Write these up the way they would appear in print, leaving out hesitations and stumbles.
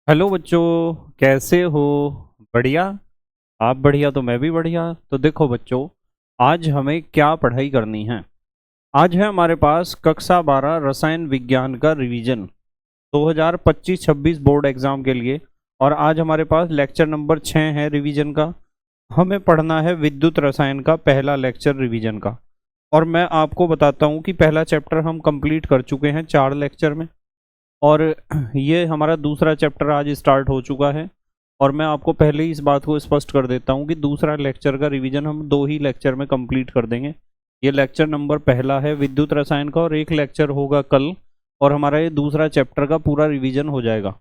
Hello बच्चों, कैसे हो? बढ़िया। आप बढ़िया तो मैं भी बढ़िया। तो देखो बच्चों, आज हमें क्या पढ़ाई करनी है। आज है हमारे पास कक्षा 12 रसायन विज्ञान का रिवीजन 2025-26 बोर्ड एग्जाम के लिए। और आज हमारे पास लेक्चर नंबर 6 है रिवीजन का। हमें पढ़ना है विद्युत रसायन का पहला लेक्चर रिवीजन का। और मैं आपको बताता हूँ कि पहला चैप्टर हम कंप्लीट कर चुके हैं 4 लेक्चर में। और ये हमारा दूसरा चैप्टर आज स्टार्ट हो चुका है। और मैं आपको पहले ही इस बात को स्पष्ट कर देता हूँ कि दूसरा लेक्चर का रिवीजन हम 2 ही लेक्चर में कंप्लीट कर देंगे। ये लेक्चर नंबर पहला है विद्युत रसायन का और एक लेक्चर होगा कल। और हमारा ये दूसरा चैप्टर का पूरा रिवीजन हो जाएगा।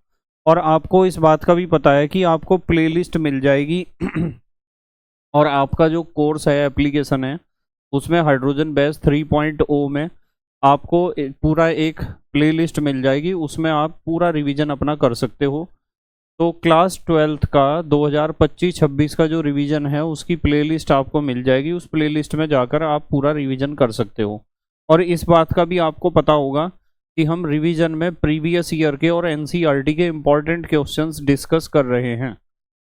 और आपको इस बात का भी पता है कि आपको प्लेलिस्ट मिल जाएगी और आपका जो कोर्स है, एप्लीकेशन है, उसमें हाइड्रोजन बेस 3.0 में आपको पूरा एक प्लेलिस्ट मिल जाएगी। उसमें आप पूरा रिवीजन अपना कर सकते हो। तो क्लास 12th का 2025-26 का जो रिवीजन है उसकी प्लेलिस्ट आपको मिल जाएगी। उस प्लेलिस्ट में जाकर आप पूरा रिवीजन कर सकते हो। और इस बात का भी आपको पता होगा कि हम रिवीजन में प्रीवियस ईयर के और एनसीईआरटी के इम्पॉर्टेंट क्वेश्चंस डिस्कस कर रहे हैं।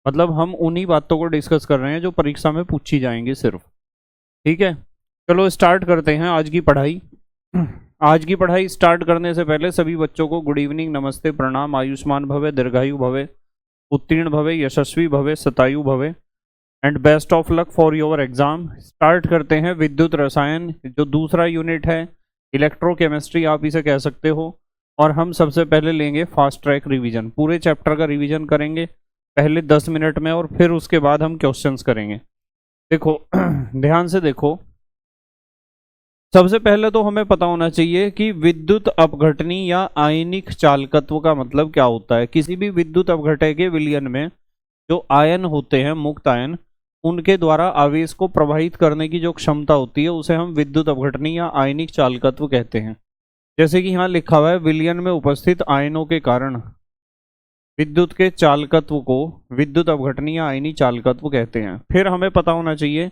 मतलब हम उन्हीं बातों को डिस्कस कर रहे हैं जो परीक्षा में पूछी जाएंगी सिर्फ। ठीक है, चलो स्टार्ट करते हैं आज की पढ़ाई। आज की पढ़ाई स्टार्ट करने से पहले सभी बच्चों को गुड इवनिंग, नमस्ते, प्रणाम, आयुष्मान भवे, दीर्घायु भवे, उत्तीर्ण भवे, यशस्वी भवे, शतायु भवे and best of luck for your exam. Start करते हैं विद्युत रसायन, जो दूसरा यूनिट है, इलेक्ट्रोकेमिस्ट्री आप इसे कह सकते हो। और हम सबसे पहले लेंगे फास्ट ट्रैक रिवीजन। पूरे चैप्टर का रिवीजन करेंगे पहले 10 मिनट में और फिर उसके बाद हम क्वेश्चंस करेंगे। देखो ध्यान से देखो। सबसे पहले तो हमें पता होना चाहिए कि विद्युत अपघटनी या आयनिक चालकत्व का मतलब क्या होता है। किसी भी विद्युत अपघटय के विलयन में जो आयन होते हैं, मुक्त आयन, उनके द्वारा आवेश को प्रवाहित करने की जो क्षमता होती है उसे हम विद्युत अपघटनी या आयनिक चालकत्व कहते हैं। जैसे कि यहाँ लिखा हुआ है, विलयन में उपस्थित आयनों के कारण विद्युत के चालकत्व को विद्युत अपघटनी या आयनिक चालकत्व कहते हैं। फिर हमें पता होना चाहिए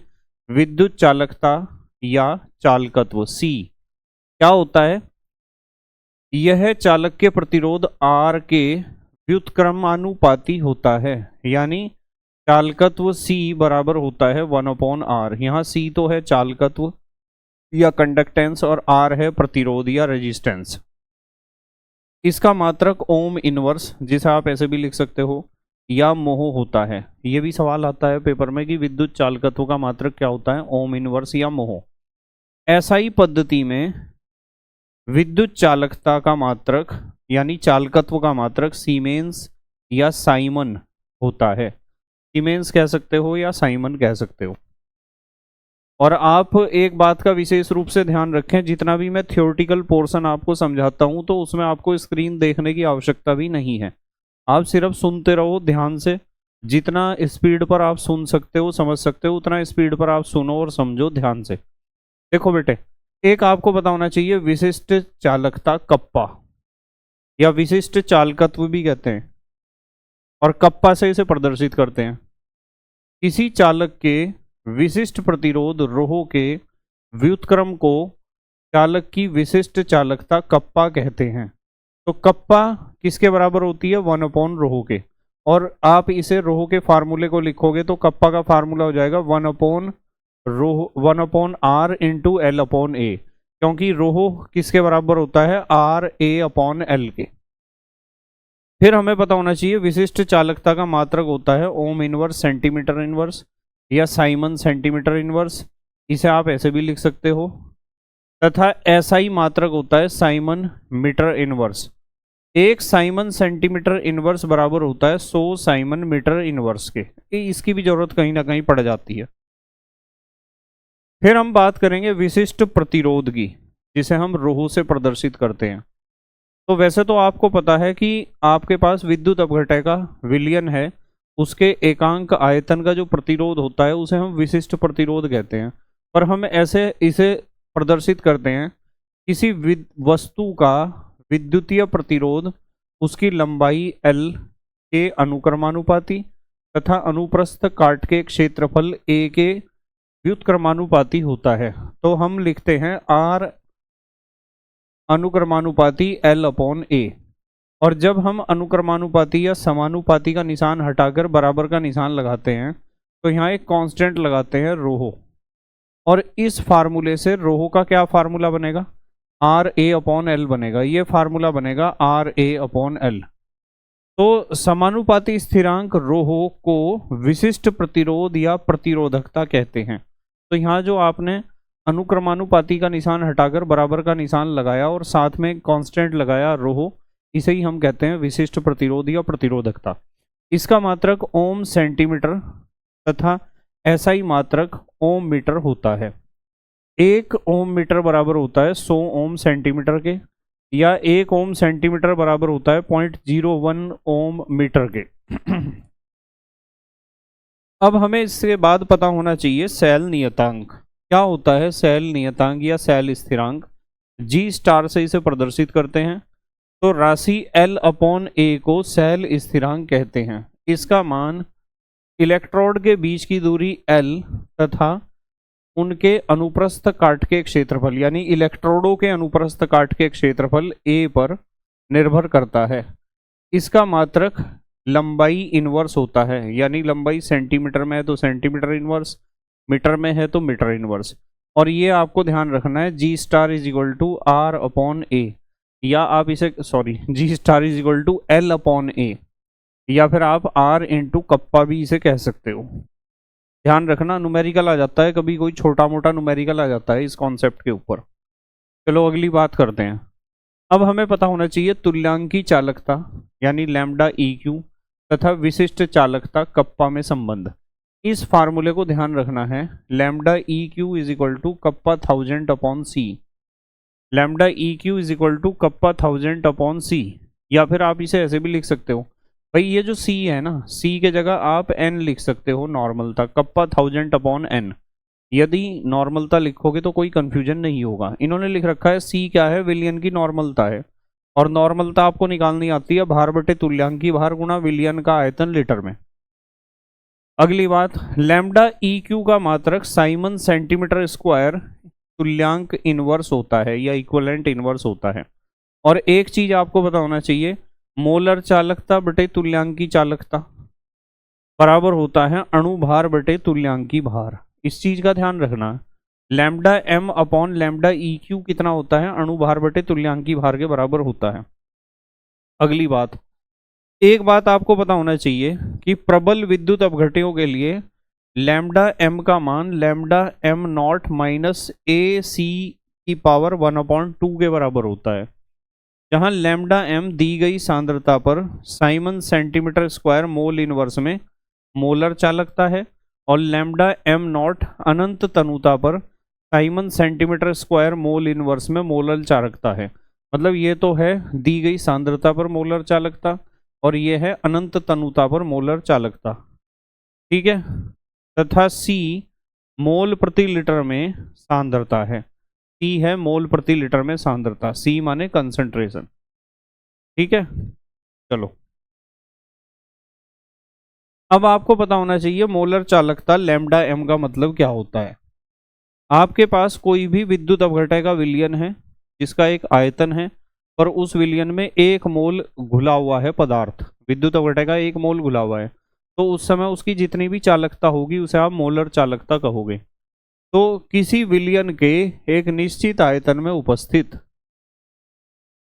विद्युत चालकता या चालकत्व सी क्या होता है। यह चालक के प्रतिरोध R के व्युत्क्रमानुपाती होता है। यानी चालकत्व C बराबर होता है 1/R। यहाँ C तो है चालकत्व या कंडक्टेंस और R है प्रतिरोध या रेजिस्टेंस। इसका मात्रक ओम इनवर्स, जिसे आप ऐसे भी लिख सकते हो, या मोह होता है। ये भी सवाल आता है पेपर में कि विद्युत चालकत्व का मात्रक क्या होता है, ओम इनवर्स या मोह। एसआई पद्धति में विद्युत चालकता का मात्रक यानी चालकत्व का मात्रक सीमेंस या साइमन होता है। सीमेंस कह सकते हो या साइमन कह सकते हो। और आप एक बात का विशेष रूप से ध्यान रखें, जितना भी मैं थ्योरेटिकल पोर्शन आपको समझाता हूं तो उसमें आपको स्क्रीन देखने की आवश्यकता भी नहीं है। आप सिर्फ सुनते रहो ध्यान से। जितना स्पीड पर आप सुन सकते हो, समझ सकते हो, उतना स्पीड पर आप सुनो और समझो ध्यान से। देखो बेटे, एक आपको पता होना चाहिए विशिष्ट चालकता कप्पा या विशिष्ट चालकत्व भी कहते हैं, और कप्पा से इसे प्रदर्शित करते हैं। किसी चालक के विशिष्ट प्रतिरोध रोह के व्युत्क्रम को चालक की विशिष्ट चालकता कप्पा कहते हैं। तो कप्पा किसके बराबर होती है, 1/रोह के। और आप इसे रोह के फार्मूले को लिखोगे तो कप्पा का फार्मूला हो जाएगा 1/R इंटू L/A, क्योंकि रोह किसके बराबर होता है, RA/L के। फिर हमें पता होना चाहिए विशिष्ट चालकता का मात्रक होता है ओम इनवर्स सेंटीमीटर इनवर्स या साइमन सेंटीमीटर इनवर्स, इसे आप ऐसे भी लिख सकते हो। तथा एसआई मात्रक होता है साइमन मीटर इनवर्स। एक साइमन सेंटीमीटर इनवर्स बराबर होता है 100 साइमन मीटर इनवर्स के। इसकी भी जरूरत कहीं ना कहीं पड़ जाती है। फिर हम बात करेंगे विशिष्ट प्रतिरोध की, जिसे हम रोह से प्रदर्शित करते हैं। तो वैसे तो आपको पता है कि आपके पास विद्युत अपघटय का विलयन है, उसके एकांक आयतन का जो प्रतिरोध होता है उसे हम विशिष्ट प्रतिरोध कहते हैं। पर हम ऐसे इसे प्रदर्शित करते हैं, किसी वस्तु का विद्युतीय प्रतिरोध उसकी लंबाई L के अनुक्रमानुपाती तथा अनुप्रस्थ काट के क्षेत्रफल A के व्युत्क्रमानुपाती होता है। तो हम लिखते हैं R अनुक्रमानुपाती L/A। और जब हम अनुक्रमानुपाती या समानुपाती का निशान हटाकर बराबर का निशान लगाते हैं तो यहाँ एक कांस्टेंट लगाते हैं रोहो, और इस फार्मूले से रोहो का क्या फार्मूला बनेगा, आर ए अपॉन एल बनेगा। ये फार्मूला बनेगा आर ए अपॉन एल। तो समानुपाती स्थिरांक रोहो को विशिष्ट प्रतिरोध या प्रतिरोधकता कहते हैं। तो यहाँ जो आपने अनुक्रमानुपाती का निशान हटाकर बराबर का निशान लगाया और साथ में कांस्टेंट लगाया रोहो, इसे ही हम कहते हैं विशिष्ट प्रतिरोध या प्रतिरोधकता। इसका मात्रक ओम सेंटीमीटर तथा एसआई मात्रक ओम मीटर होता है। 1 ओम मीटर बराबर होता है 100 ओम सेंटीमीटर के, या 1 ओम सेंटीमीटर बराबर होता है 0.01 ओम मीटर के। अब हमें इसके बाद पता होना चाहिए सेल नियतांक। क्या होता है सेल नियतांक या सेल स्थिरांक? जी स्टार से इसे प्रदर्शित करते हैं। तो राशि L अपॉन ए को सेल स्थिरांक कहते हैं। इसका मान इलेक्ट्रोड के बीच की दूरी L तथा उनके अनुप्रस्थ काट के क्षेत्रफल यानी इलेक्ट्रोडों के अनुप्रस्थ काट के क्षेत्रफल A पर निर्भर करता है। इसका मात्रक लंबाई इनवर्स होता है, यानी लंबाई सेंटीमीटर में है तो सेंटीमीटर इनवर्स, मीटर में है तो मीटर इनवर्स। और ये आपको ध्यान रखना है G star is equal to R upon A, या आप इसे G star is equal to L upon A, या फिर आप आर इंटू कप्पा भी इसे कह सकते हो। ध्यान रखना न्यूमेरिकल आ जाता है, कभी कोई छोटा मोटा न्यूमेरिकल आ जाता है इस कॉन्सेप्ट के ऊपर। चलो अगली बात करते हैं। अब हमें पता होना चाहिए तुल्यांकी चालकता यानी लैम्डा ई क्यू तथा विशिष्ट चालकता कप्पा में संबंध। इस फार्मूले को ध्यान रखना है, lambda E Q is equal to kappa 1000 upon C. Lambda E Q is equal to kappa 1000 upon C, या फिर आप इसे ऐसे भी लिख सकते हो भाई, ये जो सी है ना, सी के जगह आप एन लिख सकते हो नॉर्मलता, कप्पा 1000 अपॉन एन। यदि नॉर्मलता लिखोगे तो कोई कंफ्यूजन नहीं होगा। इन्होंने लिख रखा है सी क्या है, विलियन की नॉर्मलता है, और नॉर्मलता आपको निकालनी आती है भार बटे तुल्यांकी भार गुणा विलियन का आयतन लीटर में। अगली बात, लैम्डा ई क्यू का मात्रक साइमन सेंटीमीटर स्क्वायर तुल्यांक इनवर्स होता है या इक्विवेलेंट इनवर्स होता है। और एक चीज आपको पता होना चाहिए, मोलर चालकता बटे तुल्यांकी चालकता बराबर होता है अणु भार बटे तुल्यांकी भार। इस चीज का ध्यान रखना। लैम्डा एम अपॉन लैम्डा ई क्यू कितना होता है, अणु भार बटे तुल्यांकी भार के बराबर होता है। अगली बात, एक बात आपको पता होना चाहिए कि प्रबल विद्युत अपघट्यों के लिए लैम्डा एम का मान लैम्डा एम नॉट माइनस ए सी की पावर 1/2 के बराबर होता है, जहां लैम्डा एम दी गई सांद्रता पर Simon centimetre square mole inverse में मोलर चालकता है, और लैम्डा एम नॉट अनंत तनुता पर Simon centimetre square mole inverse में मोलर चालकता है। मतलब ये तो है दी गई सांद्रता पर मोलर चालकता, और ये है अनंत तनुता पर मोलर चालकता, ठीक है। तथा सी मोल प्रति लीटर में सांद्रता है, सी है मोल प्रति लीटर में सांद्रता, सी माने कंसंट्रेशन, ठीक है। चलो अब आपको पता होना चाहिए मोलर चालकता लैम्डा एम का मतलब क्या होता है। आपके पास कोई भी विद्युत अपघटय का विलयन है जिसका एक आयतन है, पर उस विलयन में 1 मोल घुला हुआ है पदार्थ, विद्युत अपघटय का 1 मोल घुला हुआ है, तो उस समय उसकी जितनी भी चालकता होगी उसे आप मोलर चालकता कहोगे। तो किसी विलयन के एक निश्चित आयतन में उपस्थित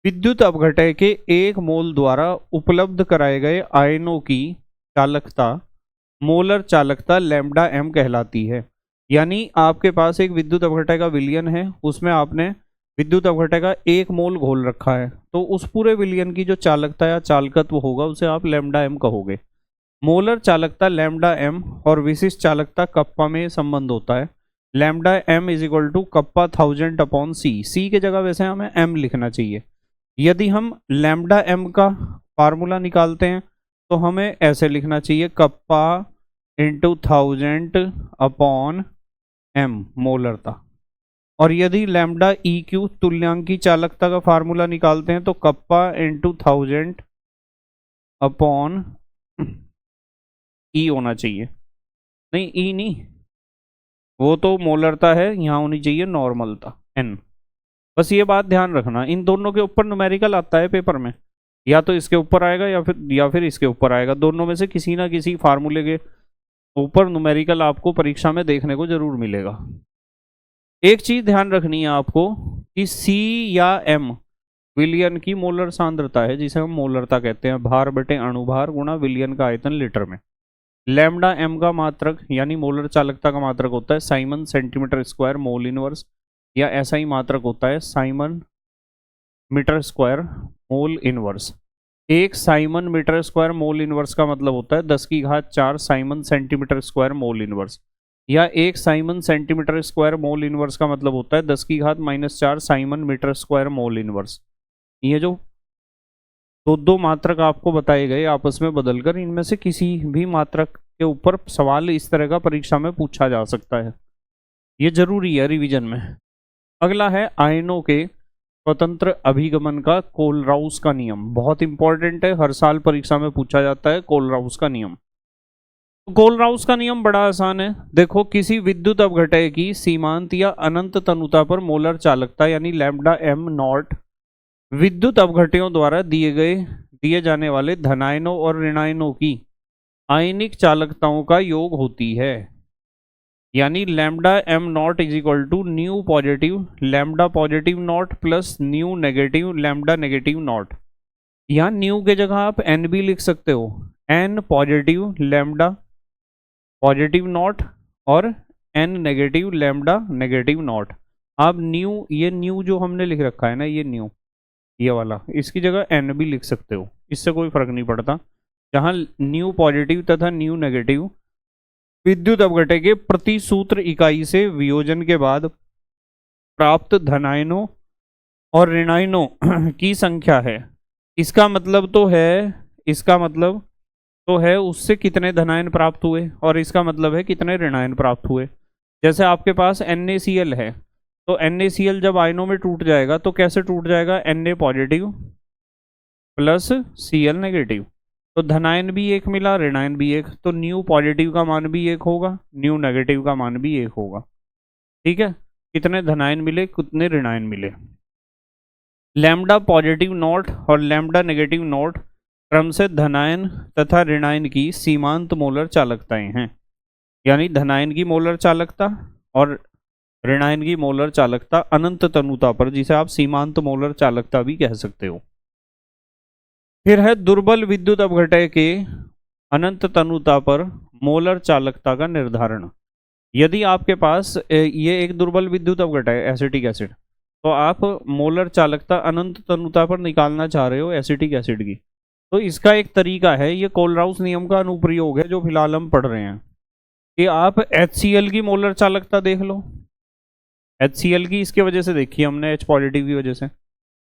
विद्युत अपघटय के 1 मोल द्वारा उपलब्ध कराए गए आयनों की चालकता मोलर चालकता लैम्डा एम कहलाती है। यानी आपके पास एक विद्युत अपघटय का विलयन है, उसमें आपने विद्युत अपघटय का 1 मोल घोल रखा है, तो उस पूरे विलयन की जो चालकता या चालकत्व होगा उसे आप लैम्डा एम कहोगे। मोलर चालकता लैम्डा एम और विशिष्ट चालकता कप्पा में संबंध होता है। Lambda M is equal to kappa 1000 upon C, C की जगह वैसे हमें एम लिखना चाहिए। यदि हम लैम्डा एम का फार्मूला निकालते हैं तो हमें ऐसे लिखना चाहिए, कप्पा इंटू 1000 अपॉन एम मोलरता। और यदि लैम्डा ई क्यू तुल्यांकी चालकता का फार्मूला निकालते हैं तो कप्पा इंटू 1000 अपॉन ई होना चाहिए, नहीं ई नहीं, वो तो मोलरता है, यहाँ होनी चाहिए नॉर्मलता एन। बस ये बात ध्यान रखना, इन दोनों के ऊपर न्यूमेरिकल आता है पेपर में, या तो इसके ऊपर आएगा या फिर इसके ऊपर आएगा, दोनों में से किसी ना किसी फार्मूले के ऊपर न्यूमेरिकल आपको परीक्षा में देखने को जरूर मिलेगा। एक चीज ध्यान रखनी है आपको कि C या M विलियन की मोलर सांद्रता है, जिसे हम मोलरता कहते हैं, भार बटे अणुभार गुणा विलियन का आयतन लीटर में। लैम्डा M का मात्रक यानी मोलर चालकता का मात्रक होता है siemens centimetre square mole inverse, या ऐसा ही मात्रक होता है siemens metre square mole inverse. एक siemens metre square mole inverse का मतलब होता है 10⁴ siemens centimetre square mole inverse, या एक siemens centimetre square mole inverse का मतलब होता है 10⁻⁻⁴ siemens metre square mole inverse. ये जो दो मात्रक आपको बताए गए आपस में बदलकर, इनमें से किसी भी मात्रक के ऊपर सवाल इस तरह का परीक्षा में पूछा जा सकता है, ये जरूरी है रिवीजन में। अगला है आयनों के स्वतंत्र अभिगमन का कोलराउस का नियम, बहुत इंपॉर्टेंट है, हर साल परीक्षा में पूछा जाता है कोलराउस का नियम। कोलराउस का नियम बड़ा आसान है, देखो किसी विद्युत अपघटय की सीमांत या अनंत तनुता पर मोलर चालकता यानी लैम्डा M नॉट विद्युत अपघटयों द्वारा दिए जाने वाले धनायनों और ऋणायनों की आयनिक चालकताओं का योग होती है, यानी lambda M naught is equal to nu positive lambda positive naught plus nu negative lambda negative naught. यहाँ न्यू के जगह आप N भी लिख सकते हो, N positive lambda positive naught और N negative lambda negative naught. आप न्यू, ये न्यू जो हमने लिख रखा है ना, ये न्यू ये वाला, इसकी जगह N भी लिख सकते हो, इससे कोई फर्क नहीं पड़ता। जहाँ न्यू पॉजिटिव तथा न्यू नेगेटिव विद्युत अपघटय के प्रति सूत्र इकाई से वियोजन के बाद प्राप्त धनायनों और ऋणायनों की संख्या है। इसका मतलब तो है उससे कितने धनायन प्राप्त हुए, और इसका मतलब है कितने ऋणायन प्राप्त हुए। जैसे आपके पास NaCl है, तो NaCl जब आयनों में टूट जाएगा तो कैसे टूट जाएगा, Na positive plus Cl negative, तो धनायन भी एक मिला ऋणायन भी एक, तो न्यू पॉजिटिव का मान भी एक होगा, न्यू नेगेटिव का मान भी एक होगा। ठीक है, कितने धनायन मिले कितने ऋणायन मिले। लैम्डा पॉजिटिव नॉट और लैम्डा नेगेटिव नॉट क्रम से धनायन तथा ऋणायन की सीमांत मोलर चालकताएं हैं, यानी धनायन की मोलर चालकता और ऋणायन की मोलर चालकता अनंत तनुता पर, जिसे आप सीमांत मोलर चालकता भी कह सकते हो। फिर है दुर्बल विद्युत अपघटय के अनंत तनुता पर मोलर चालकता का निर्धारण। यदि आपके पास ये एक दुर्बल विद्युत अपघटय एसिटिक एसिड, तो आप मोलर चालकता अनंत तनुता पर निकालना चाह रहे हो एसिटिक एसिड की, तो इसका एक तरीका है, ये कोलराउस नियम का अनुप्रयोग है जो फिलहाल हम पढ़ रहे हैं, कि आप HCl की मोलर चालकता देख लो, HCl की इसके वजह से देखी हमने H पॉजिटिव की वजह से,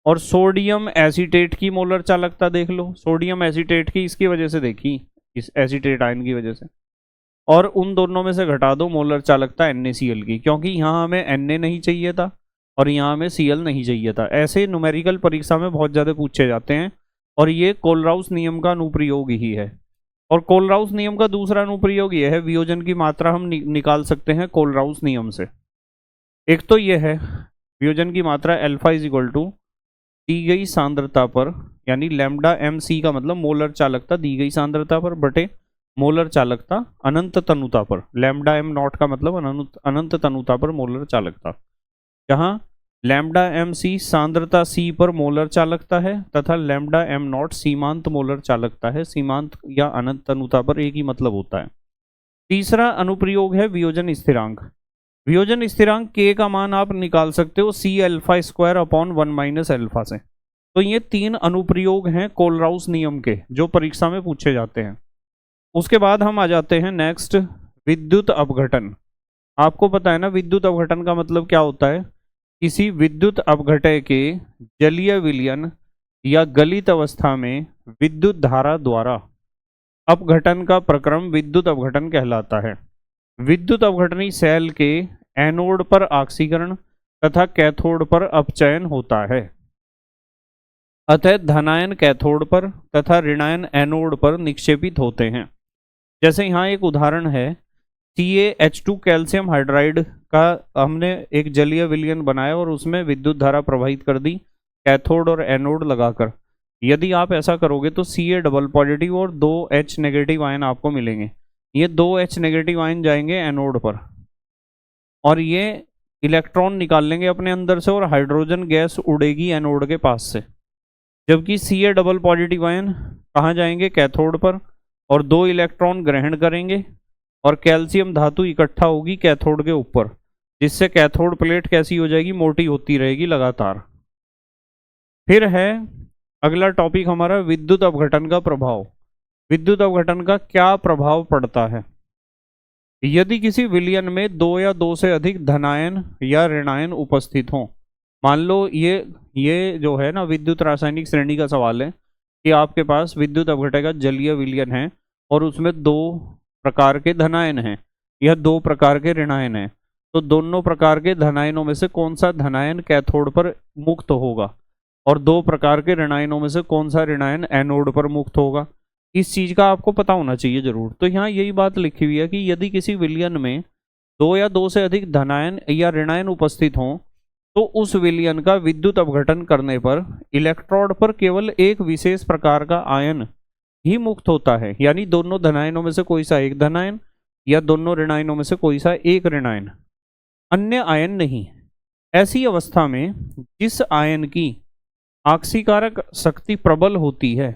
और सोडियम एसीटेट की मोलर चालकता देख लो, सोडियम एसीटेट की इसकी वजह से देखी, इस एसीटेट आयन की वजह से, और उन दोनों में से घटा दो मोलर चालकता NaCl की, क्योंकि यहाँ हमें Na नहीं चाहिए था और यहाँ हमें Cl नहीं चाहिए था। ऐसे न्यूमेरिकल परीक्षा में बहुत ज़्यादा पूछे जाते हैं, और ये कोलराउस नियम का अनुप्रयोग ही है। और कोलराउस नियम का दूसरा अनुप्रयोग ये है, वियोजन की मात्रा हम निकाल सकते हैं कोलराउस नियम से। एक तो ये है वियोजन की मात्रा अल्फा इज इक्वल टू दी गई सांद्रता पर, यानी लैम्डा MC का मतलब मोलर चालकता दी गई सांद्रता पर बटे मोलर चालकता अनंत तनुता पर, लैम्डा M नॉट का मतलब अनंत तनुता पर मोलर चालकता, जहाँ लैम्डा MC सांद्रता C पर मोलर चालकता है तथा लैम्डा M नॉट सीमांत मोलर चालकता है। सीमांत या अनंत तनुता पर एक ही मतलब होता है। तीसरा अनुप्रयोग है वियोजन स्थिरांक। वियोजन स्थिरांक K का मान आप निकाल सकते हो C alpha square upon 1 minus alpha से। तो ये तीन अनुप्रयोग हैं कोलराउस नियम के जो परीक्षा में पूछे जाते हैं। उसके बाद हम आ जाते हैं नेक्स्ट, विद्युत अपघटन। आपको पता है ना विद्युत अपघटन का मतलब क्या होता है, किसी विद्युत अपघटय के जलीय विलयन या गलित अवस्था में विद्युत धारा द्वारा अपघटन का प्रक्रम विद्युत अपघटन कहलाता है। विद्युत अपघटनी सेल के एनोड पर ऑक्सीकरण तथा कैथोड पर अपचयन होता है। अतः धनायन कैथोड पर तथा ऋणायन एनोड पर निक्षेपित होते हैं। जैसे यहाँ एक उदाहरण है, CaH2 कैल्शियम हाइड्राइड का हमने एक जलीय विलयन बनाया और उसमें विद्युत धारा प्रवाहित कर दी कैथोड और एनोड लगाकर। यदि आप ऐसा करोगे तो Ca डबल पॉजिटिव और 2 H नेगेटिव आयन आपको मिलेंगे। ये 2 H नेगेटिव आयन जाएंगे एनोड पर और ये इलेक्ट्रॉन निकाल लेंगे अपने अंदर से और हाइड्रोजन गैस उड़ेगी एनोड के पास से। जबकि Ca डबल पॉजिटिव आयन कहाँ जाएंगे? कैथोड पर, और 2 इलेक्ट्रॉन ग्रहण करेंगे और कैल्शियम धातु इकट्ठा होगी कैथोड के ऊपर, जिससे कैथोड प्लेट कैसी हो जाएगी? मोटी होती रहेगी लगातार। फिर है अगला टॉपिक हमारा विद्युत अपघटन का प्रभाव। विद्युत अपघटन का क्या प्रभाव पड़ता है? यदि किसी विलयन में 2 या 2 से अधिक धनायन या ऋणायन उपस्थित हों, मान लो ये जो है ना विद्युत रासायनिक श्रेणी का सवाल है कि आपके पास विद्युत अपघटन का जलीय विलयन है और उसमें 2 प्रकार के धनायन हैं या 2 प्रकार के ऋणायन हैं, तो दोनों प्रकार के धनायनों में से कौन सा धनायन कैथोड पर मुक्त होगा और 2 प्रकार के ऋणायनों में से कौन सा ऋणायन एनोड पर मुक्त होगा? इस चीज का आपको पता होना चाहिए जरूर। तो यहाँ यही बात लिखी हुई है कि यदि किसी विलयन में 2 या 2 से अधिक धनायन या ऋणायन उपस्थित हों तो उस विलयन का विद्युत अपघटन करने पर इलेक्ट्रोड पर केवल एक विशेष प्रकार का आयन ही मुक्त होता है, यानी दोनों धनायनों में से कोई सा एक धनायन या दोनों ऋणायनों में से कोई सा एक ऋणायन, अन्य आयन नहीं। ऐसी अवस्था में जिस आयन की आक्सीकारक शक्ति प्रबल होती है,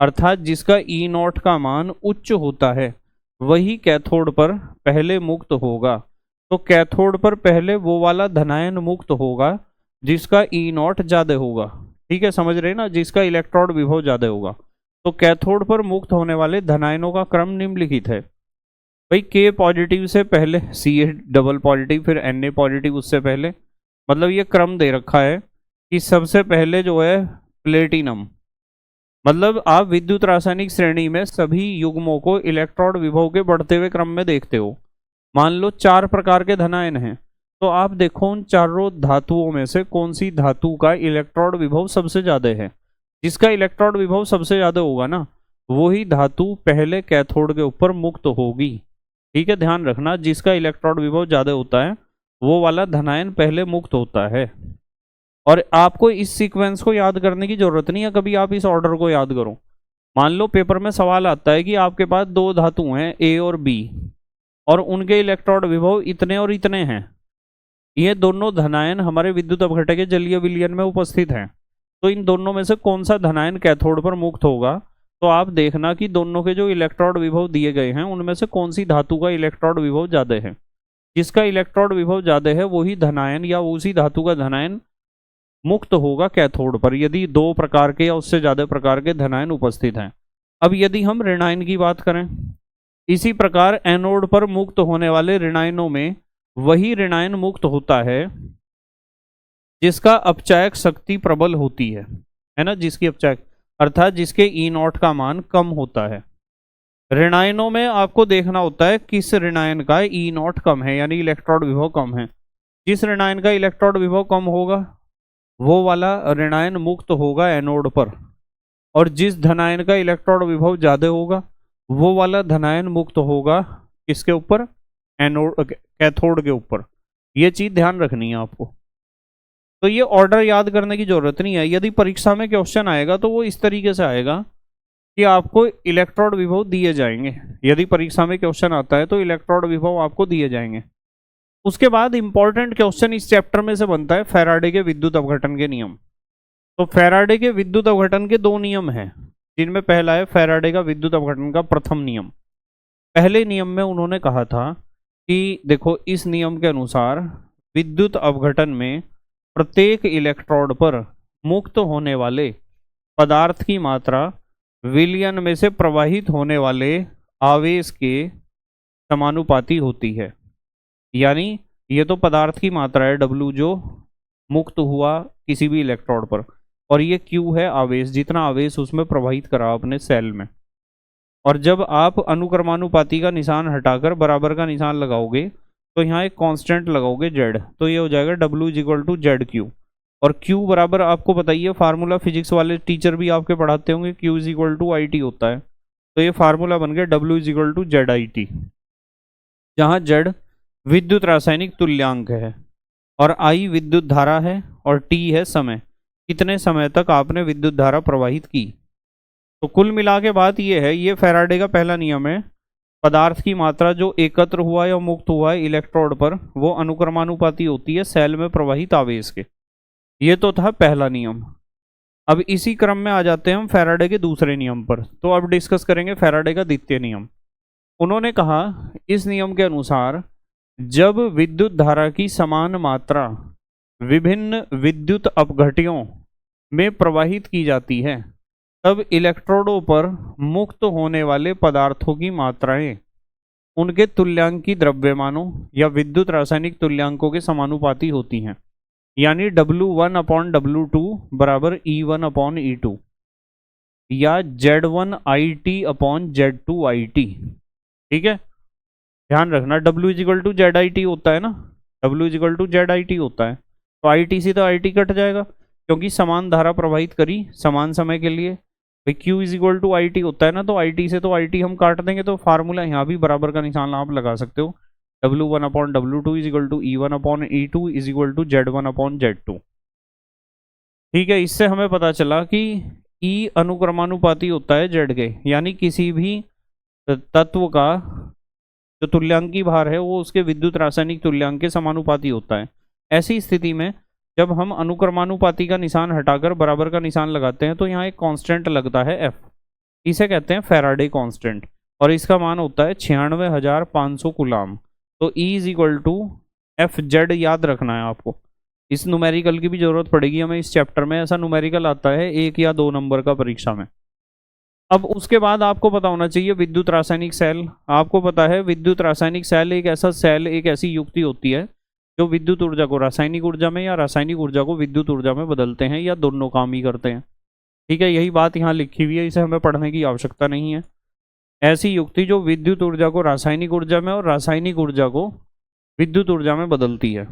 अर्थात जिसका E0 का मान उच्च होता है, वही कैथोड पर पहले मुक्त होगा। तो कैथोड पर पहले वो वाला धनायन मुक्त होगा जिसका E0 ज्यादा होगा। ठीक है, समझ रहे ना, जिसका इलेक्ट्रॉन विभव ज्यादा होगा। तो कैथोड पर मुक्त होने वाले धनायनों का क्रम निम्नलिखित है। भाई K पॉजिटिव से पहले Ca डबल पॉजिटिव, फिर Na पॉजिटिव उससे पहले, मतलब ये क्रम दे रखा है कि सबसे पहले जो है प्लेटिनम, मतलब आप विद्युत रासायनिक श्रेणी में सभी युग्मों को इलेक्ट्रॉन विभव के बढ़ते हुए क्रम में देखते हो। मान लो 4 प्रकार के धनायन हैं, तो आप देखो उन चारों धातुओं में से कौन सी धातु का इलेक्ट्रॉन विभव सबसे ज्यादा है। जिसका इलेक्ट्रॉन विभव सबसे ज्यादा होगा ना, वही धातु पहले कैथोड के ऊपर मुक्त होगी। ठीक है, ध्यान रखना, जिसका इलेक्ट्रॉन विभव ज्यादा होता है वो वाला धनायन पहले मुक्त होता है। और आपको इस सीक्वेंस को याद करने की जरूरत नहीं है, कभी आप इस ऑर्डर को याद करो। मान लो पेपर में सवाल आता है कि आपके पास 2 धातु हैं ए और बी और उनके इलेक्ट्रॉन विभव इतने और इतने हैं। ये दोनों धनायन हमारे विद्युत अपघटन के जलीय विलयन में उपस्थित हैं, तो इन दोनों में से कौन सा धनायन कैथोड पर मुक्त होगा? तो आप देखना कि दोनों के जो इलेक्ट्रॉन विभव दिए गए हैं उनमें से कौन सी धातु का इलेक्ट्रॉन विभव ज्यादा है। जिसका इलेक्ट्रॉन विभव ज्यादा है वही धनायन या उसी धातु का धनायन मुक्त होगा कैथोड पर, यदि 2 प्रकार के या उससे ज्यादा प्रकार के धनायन उपस्थित हैं। अब यदि हम ऋणायन की बात करें, इसी प्रकार एनोड पर मुक्त होने वाले ऋणायनों में वही ऋणायन मुक्त होता है जिसका अपचायक शक्ति प्रबल होती है ना, जिसकी अपचायक अर्थात जिसके E0 का मान कम होता है। ऋणायनों में आपको देखना होता है किस ऋणायन का E0 कम है, यानी इलेक्ट्रॉन विभव कम है। जिस ऋणायन का इलेक्ट्रॉन विभव कम होगा वो वाला ऋणायन मुक्त होगा एनोड पर, और जिस धनायन का इलेक्ट्रॉन विभव ज्यादा होगा वो वाला धनायन मुक्त होगा किसके ऊपर? एनोड कैथोड के ऊपर। ये चीज ध्यान रखनी है आपको। तो ये ऑर्डर याद करने की जरूरत नहीं है। यदि परीक्षा में क्वेश्चन आएगा तो वो इस तरीके से आएगा कि आपको इलेक्ट्रॉन विभव दिए जाएंगे। यदि परीक्षा में क्वेश्चन आता है तो इलेक्ट्रॉन विभव आपको दिए जाएंगे। उसके बाद इंपॉर्टेंट क्वेश्चन इस चैप्टर में से बनता है फैराडे के विद्युत अपघटन के नियम। तो फैराडे के विद्युत अपघटन के 2 नियम हैं, जिनमें पहला है फैराडे का विद्युत अपघटन का प्रथम नियम। पहले नियम में उन्होंने कहा था कि देखो, इस नियम के अनुसार विद्युत अपघटन में प्रत्येक इलेक्ट्रोड पर मुक्त होने वाले पदार्थ की मात्रा विलयन में से प्रवाहित होने वाले आवेश के समानुपाती होती है। यानी ये तो पदार्थ की मात्रा है W जो मुक्त हुआ किसी भी इलेक्ट्रोड पर, और ये Q है आवेश, जितना आवेश उसमें प्रवाहित करा अपने सेल में। और जब आप अनुक्रमानुपाती का निशान हटाकर बराबर का निशान लगाओगे तो यहाँ एक कांस्टेंट लगाओगे Z, तो ये हो जाएगा W = ZQ। और Q बराबर आपको बताइए, फार्मूला फिजिक्स वाले टीचर भी आपके पढ़ाते होंगे, Q = IT होता है। तो ये फार्मूला बन गया W = ZIT, जहाँ Z विद्युत रासायनिक तुल्यांक है और I विद्युत धारा है और T है समय। कितने समय तक आपने विद्युत धारा प्रवाहित की। तो कुल मिला के बात ये है, ये फैराडे का पहला नियम है, पदार्थ की मात्रा जो एकत्र हुआ या मुक्त हुआ है इलेक्ट्रोड पर वो अनुक्रमानुपाती होती है सेल में प्रवाहित आवेश के। ये तो था पहला नियम। अब इसी क्रम में आ जाते हैं हम फैराडे के दूसरे नियम पर। तो अब डिस्कस करेंगे फैराडे का द्वितीय नियम। उन्होंने कहा इस नियम के अनुसार जब विद्युत धारा की समान मात्रा विभिन्न विद्युत अपघट्यों में प्रवाहित की जाती है तब इलेक्ट्रोडों पर मुक्त होने वाले पदार्थों की मात्राएं उनके तुल्यांकी द्रव्यमानों या विद्युत रासायनिक तुल्यांकों के समानुपाती होती हैं। यानी W1/W2 बराबर E1/E2 या Z1IT/Z2IT। ठीक है, ध्यान रखना W=ZIT होता है ना, W=ZIT होता है, तो IT से तो IT कट जाएगा क्योंकि समान धारा प्रवाहित करी समान समय के लिए। भाई Q=IT होता है ना, तो IT से तो IT हम काट देंगे, तो फार्मूला यहाँ भी बराबर का निशान आप लगा सकते हो, W1/W2 E1/E2 Z1/Z2। ठीक है, इससे हमें पता चला कि E अनुक्रमानुपाती होता है Z के, यानी किसी भी तत्व का जो तुल्यांकी भार है वो उसके विद्युत रासायनिक तुल्यांक के समानुपाती होता है। ऐसी स्थिति में जब हम अनुक्रमानुपाती का निशान हटाकर बराबर का निशान लगाते हैं तो यहाँ एक कांस्टेंट लगता है F, इसे कहते हैं फैराडे कांस्टेंट, और इसका मान होता है 96,500 कूलाम। तो E=FZ याद रखना है आपको। इस न्यूमेरिकल की भी जरूरत पड़ेगी हमें इस चैप्टर में, ऐसा न्यूमेरिकल आता है 1 या 2 नंबर का परीक्षा में। अब उसके बाद आपको पता होना चाहिए विद्युत रासायनिक सेल। आपको पता है विद्युत रासायनिक सेल एक ऐसा सेल, एक ऐसी युक्ति होती है जो विद्युत ऊर्जा को रासायनिक ऊर्जा में या रासायनिक ऊर्जा को विद्युत ऊर्जा में बदलते हैं, या दोनों काम ही करते हैं। ठीक है, यही बात यहाँ लिखी हुई है, इसे हमें पढ़ने की आवश्यकता नहीं है। ऐसी युक्ति जो विद्युत ऊर्जा को रासायनिक ऊर्जा में और रासायनिक ऊर्जा को विद्युत ऊर्जा में बदलती है।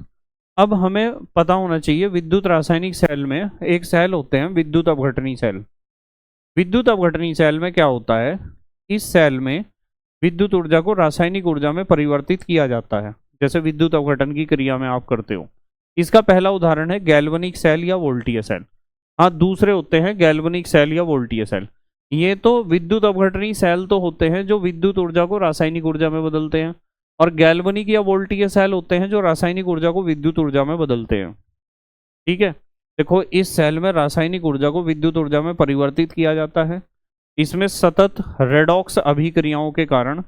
अब हमें पता होना चाहिए विद्युत रासायनिक सेल में एक सेल होते हैं विद्युत अपघटनी सेल। विद्युत अपघटनी सेल में क्या होता है, इस सेल में विद्युत ऊर्जा को रासायनिक ऊर्जा में परिवर्तित किया जाता है, जैसे विद्युत अपघटन की क्रिया में आप करते हो। इसका पहला उदाहरण है गैल्वनिक सेल या वोल्टीय सेल। हाँ, दूसरे होते हैं गैल्वनिक सेल या वोल्टीय सेल। ये तो विद्युत अपघटनी सेल तो होते हैं जो विद्युत ऊर्जा को रासायनिक ऊर्जा में बदलते हैं, और गैल्वनिक या वोल्टीय सेल होते हैं जो रासायनिक ऊर्जा को विद्युत ऊर्जा में बदलते हैं। ठीक है, देखो इस सेल में रासायनिक ऊर्जा को विद्युत ऊर्जा में परिवर्तित किया जाता है। इसमें सतत रेडॉक्स अभिक्रियाओं के कारण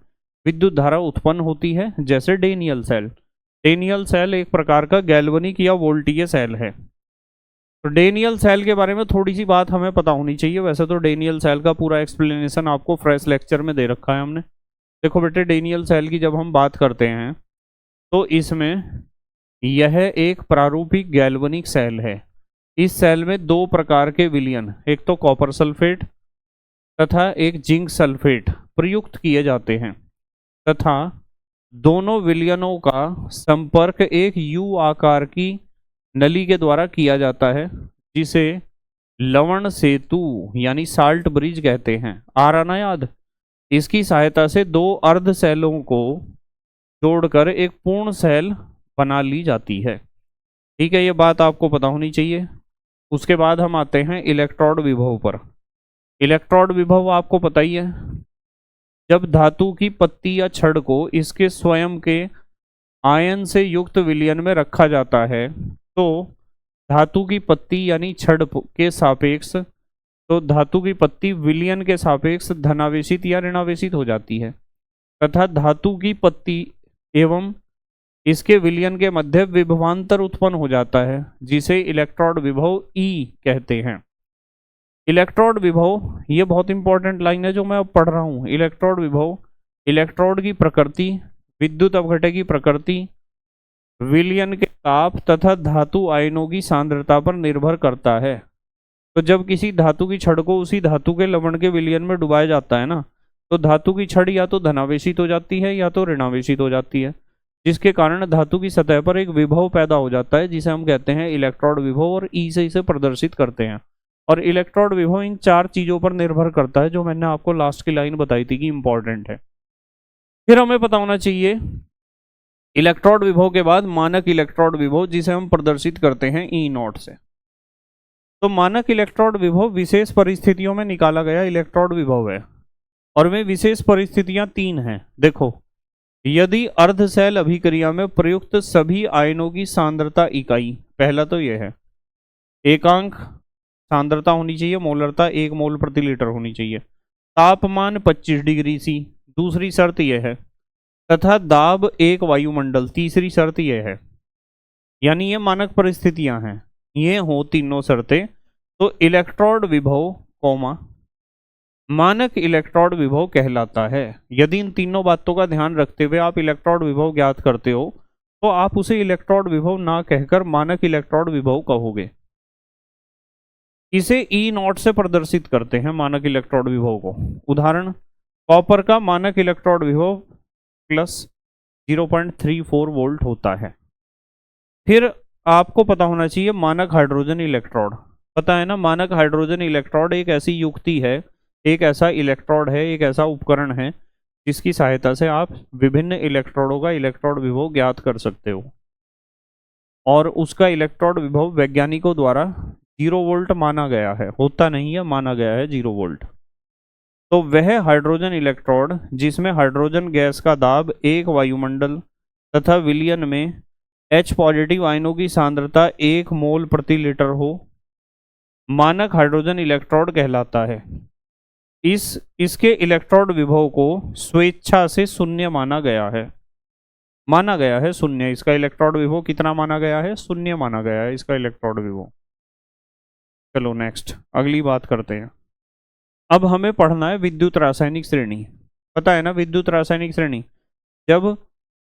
विद्युत धारा उत्पन्न होती है, जैसे डेनियल सेल। डेनियल सेल एक प्रकार का गैल्वनिक या वोल्टीय सेल है। तो डेनियल सेल के बारे में थोड़ी सी बात हमें पता होनी चाहिए। वैसे तो डेनियल सेल का पूरा एक्सप्लेनेशन आपको फ्रेश लेक्चर में दे रखा है हमने। देखो बेटे, डेनियल सेल की जब हम बात करते हैं तो इसमें यह एक प्रारूपिक गैल्वनिक सेल है। इस सेल में 2 प्रकार के विलयन, एक तो कॉपर सल्फेट तथा एक जिंक सल्फेट प्रयुक्त किए जाते हैं, तथा दोनों विलयनों का संपर्क एक U आकार की नली के द्वारा किया जाता है, जिसे लवण सेतु यानी साल्ट ब्रिज कहते हैं। आ रहा ना याद? इसकी सहायता से 2 अर्ध सेलों को जोड़कर एक पूर्ण सेल बना ली जाती है। ठीक है, ये बात आपको पता होनी चाहिए। उसके बाद हम आते हैं इलेक्ट्रोड विभव पर। इलेक्ट्रोड विभव आपको पता ही है, जब धातु की पत्ती या छड़ को इसके स्वयं के आयन से युक्त विलयन में रखा जाता है तो धातु की पत्ती यानी छड़ के सापेक्ष, तो धातु की पत्ती विलयन के सापेक्ष धनावेशित या ऋणावेशित हो जाती है, तथा धातु की पत्ती एवं इसके विलयन के मध्य विभवांतर उत्पन्न हो जाता है, जिसे इलेक्ट्रोड विभव E कहते हैं। इलेक्ट्रोड विभव, ये बहुत इंपॉर्टेंट लाइन है जो मैं अब पढ़ रहा हूँ। इलेक्ट्रोड विभव इलेक्ट्रोड की प्रकृति, विद्युत अपघटन की प्रकृति, विलयन के ताप तथा धातु आयनों की सांद्रता पर निर्भर करता है। तो जब किसी धातु की छड़ को उसी धातु के लवण के विलयन में डुबाया जाता है ना, तो धातु की छड़ या तो धनावेशित हो जाती है या तो ऋणावेशित हो जाती है, जिसके कारण धातु की सतह पर एक विभव पैदा हो जाता है, जिसे हम कहते हैं इलेक्ट्रोड विभव, और E से इसे प्रदर्शित करते हैं। और इलेक्ट्रोड विभव इन 4 चीजों पर निर्भर करता है जो मैंने आपको लास्ट की लाइन बताई थी कि इंपॉर्टेंट है। फिर हमें पता होना चाहिए इलेक्ट्रोड विभव के बाद मानक इलेक्ट्रोड विभव, जिसे हम प्रदर्शित करते हैं E0 से। तो मानक इलेक्ट्रोड विभव विशेष परिस्थितियों में निकाला गया इलेक्ट्रोड विभव है, और वे विशेष परिस्थितियां 3 हैं। देखो, यदि अर्धशैल अभिक्रिया में प्रयुक्त सभी आयनों की सांद्रता इकाई, पहला तो यह है, एकांक सांद्रता होनी चाहिए, मोलरता 1 मोल प्रति लीटर होनी चाहिए, तापमान 25 डिग्री सी, दूसरी शर्त यह है, तथा दाब 1 वायुमंडल, तीसरी शर्त यह है। यानी ये मानक परिस्थितियां हैं, ये हो तीनों शर्तें, तो इलेक्ट्रोड विभव कौमा मानक इलेक्ट्रोड विभव कहलाता है। यदि इन तीनों बातों का ध्यान रखते हुए आप इलेक्ट्रोड विभव ज्ञात करते हो तो आप उसे इलेक्ट्रोड विभव ना कहकर मानक इलेक्ट्रोड विभव कहोगे। इसे ई नॉट से प्रदर्शित करते हैं मानक इलेक्ट्रोड विभव को। उदाहरण, कॉपर का मानक इलेक्ट्रोड विभव प्लस 0.34 वोल्ट होता है। फिर आपको पता होना चाहिए मानक हाइड्रोजन इलेक्ट्रोड, पता है ना, मानक हाइड्रोजन इलेक्ट्रोड एक ऐसी युक्ति है, एक ऐसा इलेक्ट्रोड है, एक ऐसा उपकरण है जिसकी सहायता से आप विभिन्न इलेक्ट्रोडों का इलेक्ट्रोड विभव ज्ञात कर सकते हो, और उसका इलेक्ट्रोड विभव वैज्ञानिकों द्वारा 0 वोल्ट माना गया है, होता नहीं है, माना गया है 0 वोल्ट। तो वह हाइड्रोजन इलेक्ट्रोड जिसमें हाइड्रोजन गैस का दाब 1 वायुमंडल तथा विलयन में H पॉजिटिव आयनों की सांद्रता 1 मोल प्रति लीटर हो, मानक हाइड्रोजन इलेक्ट्रोड कहलाता है। इसके इलेक्ट्रोड विभव को स्वेच्छा से शून्य माना गया है शून्य। इसका इलेक्ट्रोड विभव कितना माना गया है? शून्य माना गया है इसका इलेक्ट्रोड विभव। चलो नेक्स्ट, अगली बात करते हैं। अब हमें पढ़ना है विद्युत रासायनिक श्रेणी। पता है ना विद्युत रासायनिक श्रेणी, जब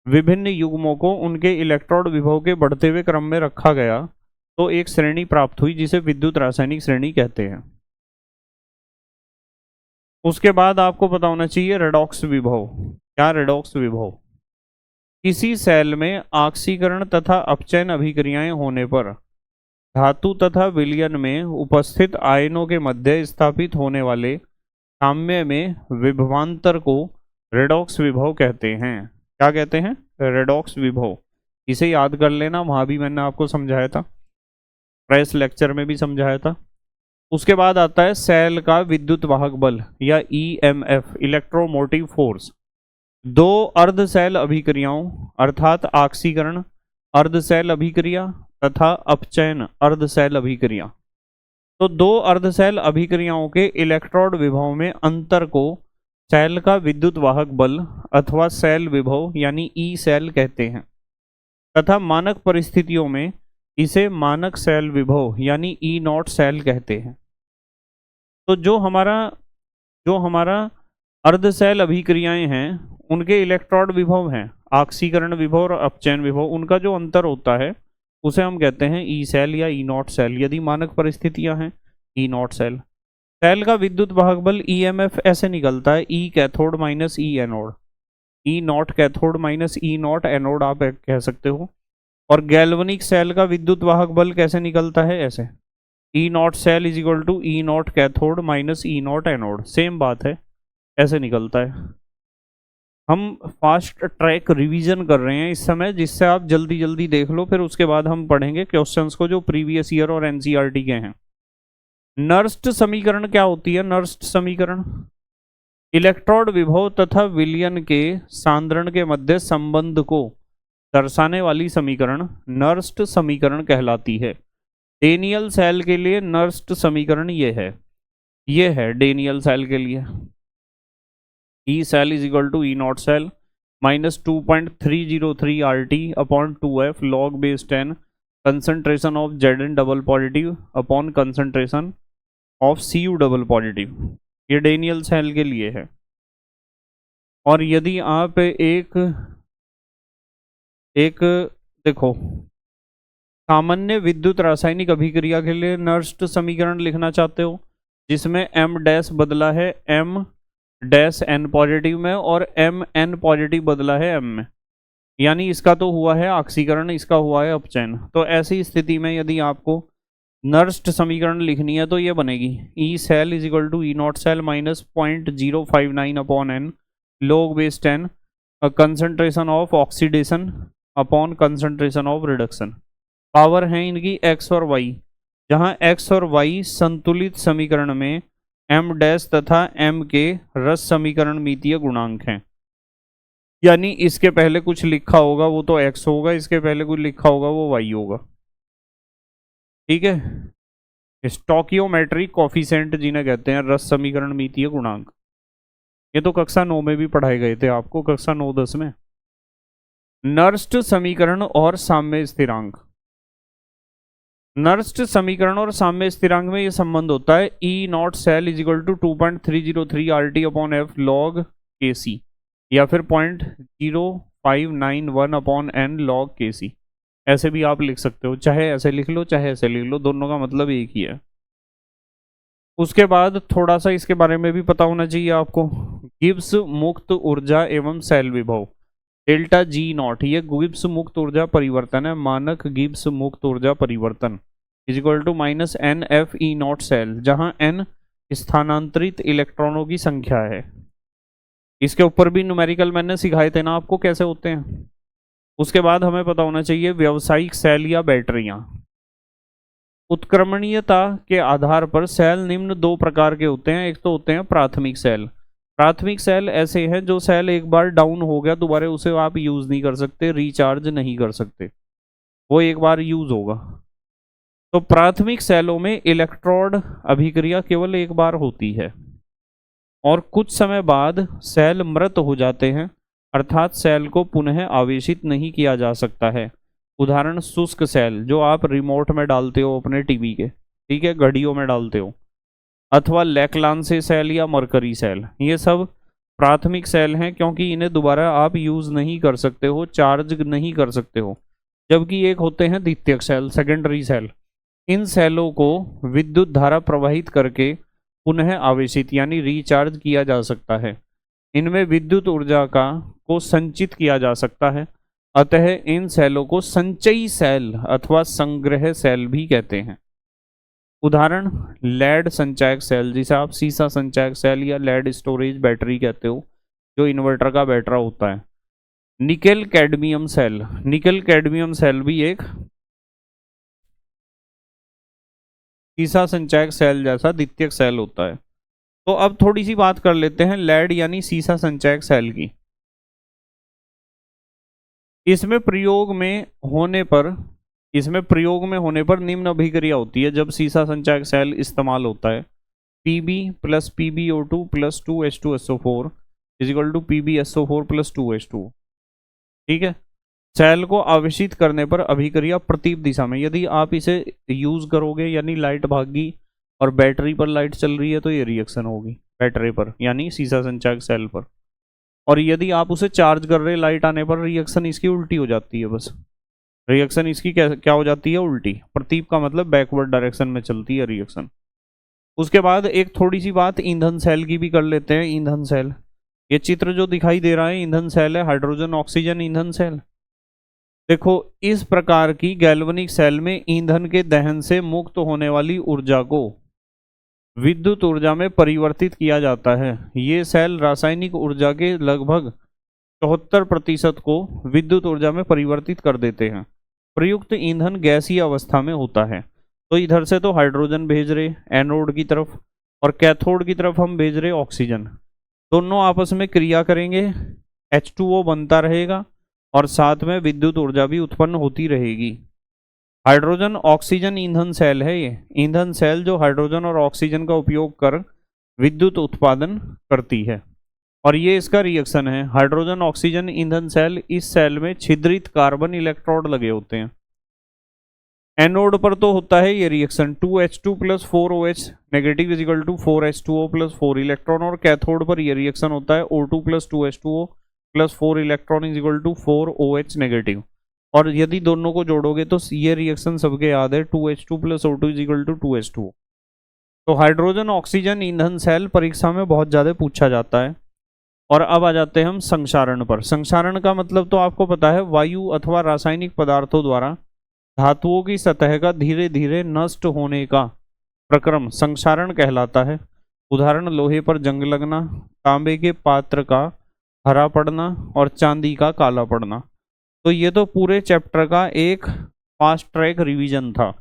विभिन्न युग्मों को उनके इलेक्ट्रोड विभव के बढ़ते हुए क्रम में रखा गया तो एक श्रेणी प्राप्त हुई जिसे विद्युत रासायनिक श्रेणी कहते हैं। उसके बाद आपको पता होना चाहिए रेडॉक्स विभव। क्या रेडॉक्स विभव? किसी सेल में ऑक्सीकरण तथा अपचयन अभिक्रियाएं होने पर धातु तथा विलयन में उपस्थित आयनों के मध्य स्थापित होने वाले साम्य में विभवांतर को रेडॉक्स विभव कहते हैं। क्या कहते हैं? रेडॉक्स विभव। इसे याद कर लेना, वहां भी मैंने आपको समझाया था, प्रेस लेक्चर में भी समझाया था। उसके बाद आता है सेल का विद्युत वाहक बल या EMF, इलेक्ट्रोमोटिव फोर्स। दो अर्धशैल अभिक्रियाओं अर्थात ऑक्सीकरण अर्धशैल अभिक्रिया तथा अपचयन अर्धशैल अभिक्रिया, तो दो अर्धशैल अभिक्रियाओं के इलेक्ट्रोड विभव में अंतर को सेल का विद्युत वाहक बल अथवा सेल विभव यानी ई सेल कहते हैं, तथा मानक परिस्थितियों में इसे मानक सेल विभव यानी ई नॉट सेल कहते हैं। तो जो हमारा अर्धशैल अभिक्रियाएं हैं उनके इलेक्ट्रोड विभव हैं ऑक्सीकरण विभव और अपचयन विभव, उनका जो अंतर होता है उसे हम कहते हैं ई सेल या ई नॉट सेल। यदि मानक परिस्थितियां हैं ई नॉट सेल। सेल का विद्युत वाहक बल EMF ऐसे निकलता है, ई कैथोड माइनस ई एनोड, ई naught cathode minus E naught anode आप कह सकते हो। और गैल्वनिक सेल का विद्युत वाहक बल कैसे निकलता है? ऐसे, E naught cell is equal to E naught cathode minus E naught anode, same बात है, ऐसे निकलता है। हम फास्ट ट्रैक रिवीजन कर रहे हैं इस समय, जिससे आप जल्दी जल्दी देख लो, फिर उसके बाद हम पढ़ेंगे क्वेश्चंस को जो प्रीवियस ईयर और NCERT के हैं। नर्स्ट समीकरण क्या होती है? नर्स्ट समीकरण इलेक्ट्रोड विभव तथा विलयन के सांद्रण के मध्य संबंध को दर्शाने वाली समीकरण नर्स्ट समीकरण कहलाती है। डेनियल सेल के लिए नर्स्ट समीकरण ये है डेनियल सेल के लिए, E cell is equal to E naught cell minus 2.303 RT upon 2F log base 10 concentration of Zn double positive upon concentration of Cu double positive. ये डेनियल सेल के लिए है। और यदि आप एक देखो सामान्य विद्युत रासायनिक अभिक्रिया के लिए नर्स्ट समीकरण लिखना चाहते हो जिसमें M डैश बदला है M डैश N पॉजिटिव में और M N पॉजिटिव बदला है M में, यानी इसका तो हुआ है ऑक्सीकरण, इसका हुआ है अपचयन। तो ऐसी स्थिति में यदि आपको नर्स्ट समीकरण लिखनी है तो ये बनेगी E cell is equal to E naught cell minus 0.059 upon N log base 10 concentration of oxidation upon concentration of reduction. Power है इनकी X और Y, जहां x और y संतुलित समीकरण में m डैश तथा m के रस समीकरण मितीय गुणांक हैं। यानी इसके पहले कुछ लिखा होगा वो तो x होगा, इसके पहले कुछ लिखा होगा वो y होगा। ठीक है, स्टोकियोमेट्री कोफिशिएंट जिन्हें कहते हैं, रस समीकरण मितीय गुणांक। ये तो कक्षा 9 में भी पढ़ाए गए थे आपको, कक्षा 9-10 में। नर्स्ट समीकरण और साम्य स्थिरांक। नर्स्ट समीकरण और साम्य स्थिरांक में ये संबंध होता है E naught cell is equal to 2.303 RT upon F log KC, या फिर 0.0591 अपॉन n लॉग KC। ऐसे भी आप लिख सकते हो, चाहे ऐसे लिख लो चाहे ऐसे लिख लो, दोनों का मतलब एक ही है। उसके बाद थोड़ा सा इसके बारे में भी पता होना चाहिए आपको। गिब्स मुक्त ऊर्जा एवं सेल विभव, डेल्टा G नॉट, ये गिब्स मुक्त ऊर्जा परिवर्तन है, मानक गिब्स मुक्त ऊर्जा परिवर्तन is equal to minus NFE naught cell, जहां n स्थानांतरित इलेक्ट्रॉनों की संख्या है। इसके ऊपर भी न्यूमेरिकल मैंने सिखाए थे ना आपको कैसे होते हैं। उसके बाद हमें पता होना चाहिए व्यावसायिक सेल या बैटरियां। उत्क्रमणीयता के आधार पर सेल निम्न दो प्रकार के होते हैं। एक तो होते हैं प्राथमिक सेल। प्राथमिक सेल ऐसे हैं जो सेल एक बार डाउन हो गया दोबारा उसे आप यूज नहीं कर सकते, रिचार्ज नहीं कर सकते, वो एक बार यूज होगा। तो प्राथमिक सेलों में इलेक्ट्रोड अभिक्रिया केवल एक बार होती है और कुछ समय बाद सेल मृत हो जाते हैं, अर्थात सेल को पुनः आवेशित नहीं किया जा सकता है। उदाहरण शुष्क सेल जो आप रिमोट में डालते हो अपने टीवी के, ठीक है, घड़ियों में डालते हो, अथवा लेक्लांसे सेल या मरकरी सेल, ये सब प्राथमिक सेल हैं क्योंकि इन्हें दोबारा आप यूज नहीं कर सकते हो, चार्ज नहीं कर सकते हो। जबकि एक होते हैं द्वितीयक सेल, सेकेंडरी सेल। इन सेलों को विद्युत धारा प्रवाहित करके पुनः आवेशित यानी रिचार्ज किया जा सकता है। इनमें विद्युत ऊर्जा को संचित किया जा सकता है, अतः इन सेलों को संचयी सेल अथवा संग्रह सेल भी कहते हैं। उदाहरण लेड संचायक सेल, जिसे आप सीसा संचायक सेल या लेड स्टोरेज बैटरी कहते हो, जो इन्वर्टर का बैटरा होता है। Nickel cadmium cell, nickel cadmium cell भी एक सीसा संचायक सेल जैसा द्वितीयक सेल होता है। तो अब थोड़ी सी बात कर लेते हैं लेड यानी सीसा संचायक सेल की। इसमें प्रयोग में होने पर निम्न अभिक्रिया होती है जब सीसा संचायक सेल इस्तेमाल होता है। Pb plus PbO2 plus 2H2SO4 is equal to PbSO4 plus 2H2। ठीक है, सेल को आवेशित करने पर अभिक्रिया प्रतीप दिशा में, यदि आप इसे यूज करोगे यानी लाइट भागी और बैटरी पर लाइट चल रही है तो ये रिएक्शन होगी बैटरी पर यानी सीसा संचायक सेल पर, और यदि आप उसे चार्ज कर रहे लाइट आने पर रिएक्शन इसकी उल्टी हो जाती है। बस रिएक्शन इसकी क्या हो जाती है, उल्टी। प्रतीप का मतलब बैकवर्ड डायरेक्शन में चलती है रिएक्शन। उसके बाद एक थोड़ी सी बात ईंधन सेल की भी कर लेते हैं। ईंधन सेल, ये चित्र जो दिखाई दे रहा है ईंधन सेल है, हाइड्रोजन ऑक्सीजन ईंधन सेल। देखो इस प्रकार की गैल्वनिक सेल में ईंधन के दहन से मुक्त होने वाली ऊर्जा को विद्युत ऊर्जा में परिवर्तित किया जाता है। ये सेल रासायनिक ऊर्जा के लगभग 74% को विद्युत ऊर्जा में परिवर्तित कर देते हैं। प्रयुक्त ईंधन गैसीय अवस्था में होता है। तो इधर से तो हाइड्रोजन भेज रहे एनोड की तरफ और कैथोड की तरफ हम भेज रहे ऑक्सीजन, दोनों आपस में क्रिया करेंगे, H2O बनता रहेगा और साथ में विद्युत ऊर्जा भी उत्पन्न होती रहेगी। हाइड्रोजन ऑक्सीजन ईंधन सेल है ये ईंधन सेल जो हाइड्रोजन और ऑक्सीजन का उपयोग कर विद्युत उत्पादन करती है, और ये इसका रिएक्शन है। हाइड्रोजन ऑक्सीजन ईंधन सेल, इस सेल में छिद्रित कार्बन इलेक्ट्रोड लगे होते हैं। एनोड पर तो होता है ये reaction 2H2 plus 4OH negative is equal to 4H2O plus 4 electron, और कैथोड पर ये रिएक्शन होता है O2 plus 2H2O plus 4 electron is equal to 4OH negative. और यदि दोनों को जोड़ोगे तो ये रिएक्शन सबके याद है 2H2 plus O2 is equal to 2H2O। तो हाइड्रोजन ऑक्सीजन ईंधन सेल परीक्षा में बहुत ज़्यादा पूछा जाता है। और अब आ जाते हैं हम संक्षारण पर। संक्षारण का मतलब तो आपको पता है, वायु अथवा रासायनिक पदार्थों द्वारा धातुओं की सतह का धीरे धीरे नष्ट होने का प्रक्रम संक्षारण कहलाता है। उदाहरण लोहे पर जंग लगना, तांबे के पात्र का हरा पड़ना और चांदी का काला पड़ना। तो ये तो पूरे चैप्टर का एक फास्ट ट्रैक रिवीजन था।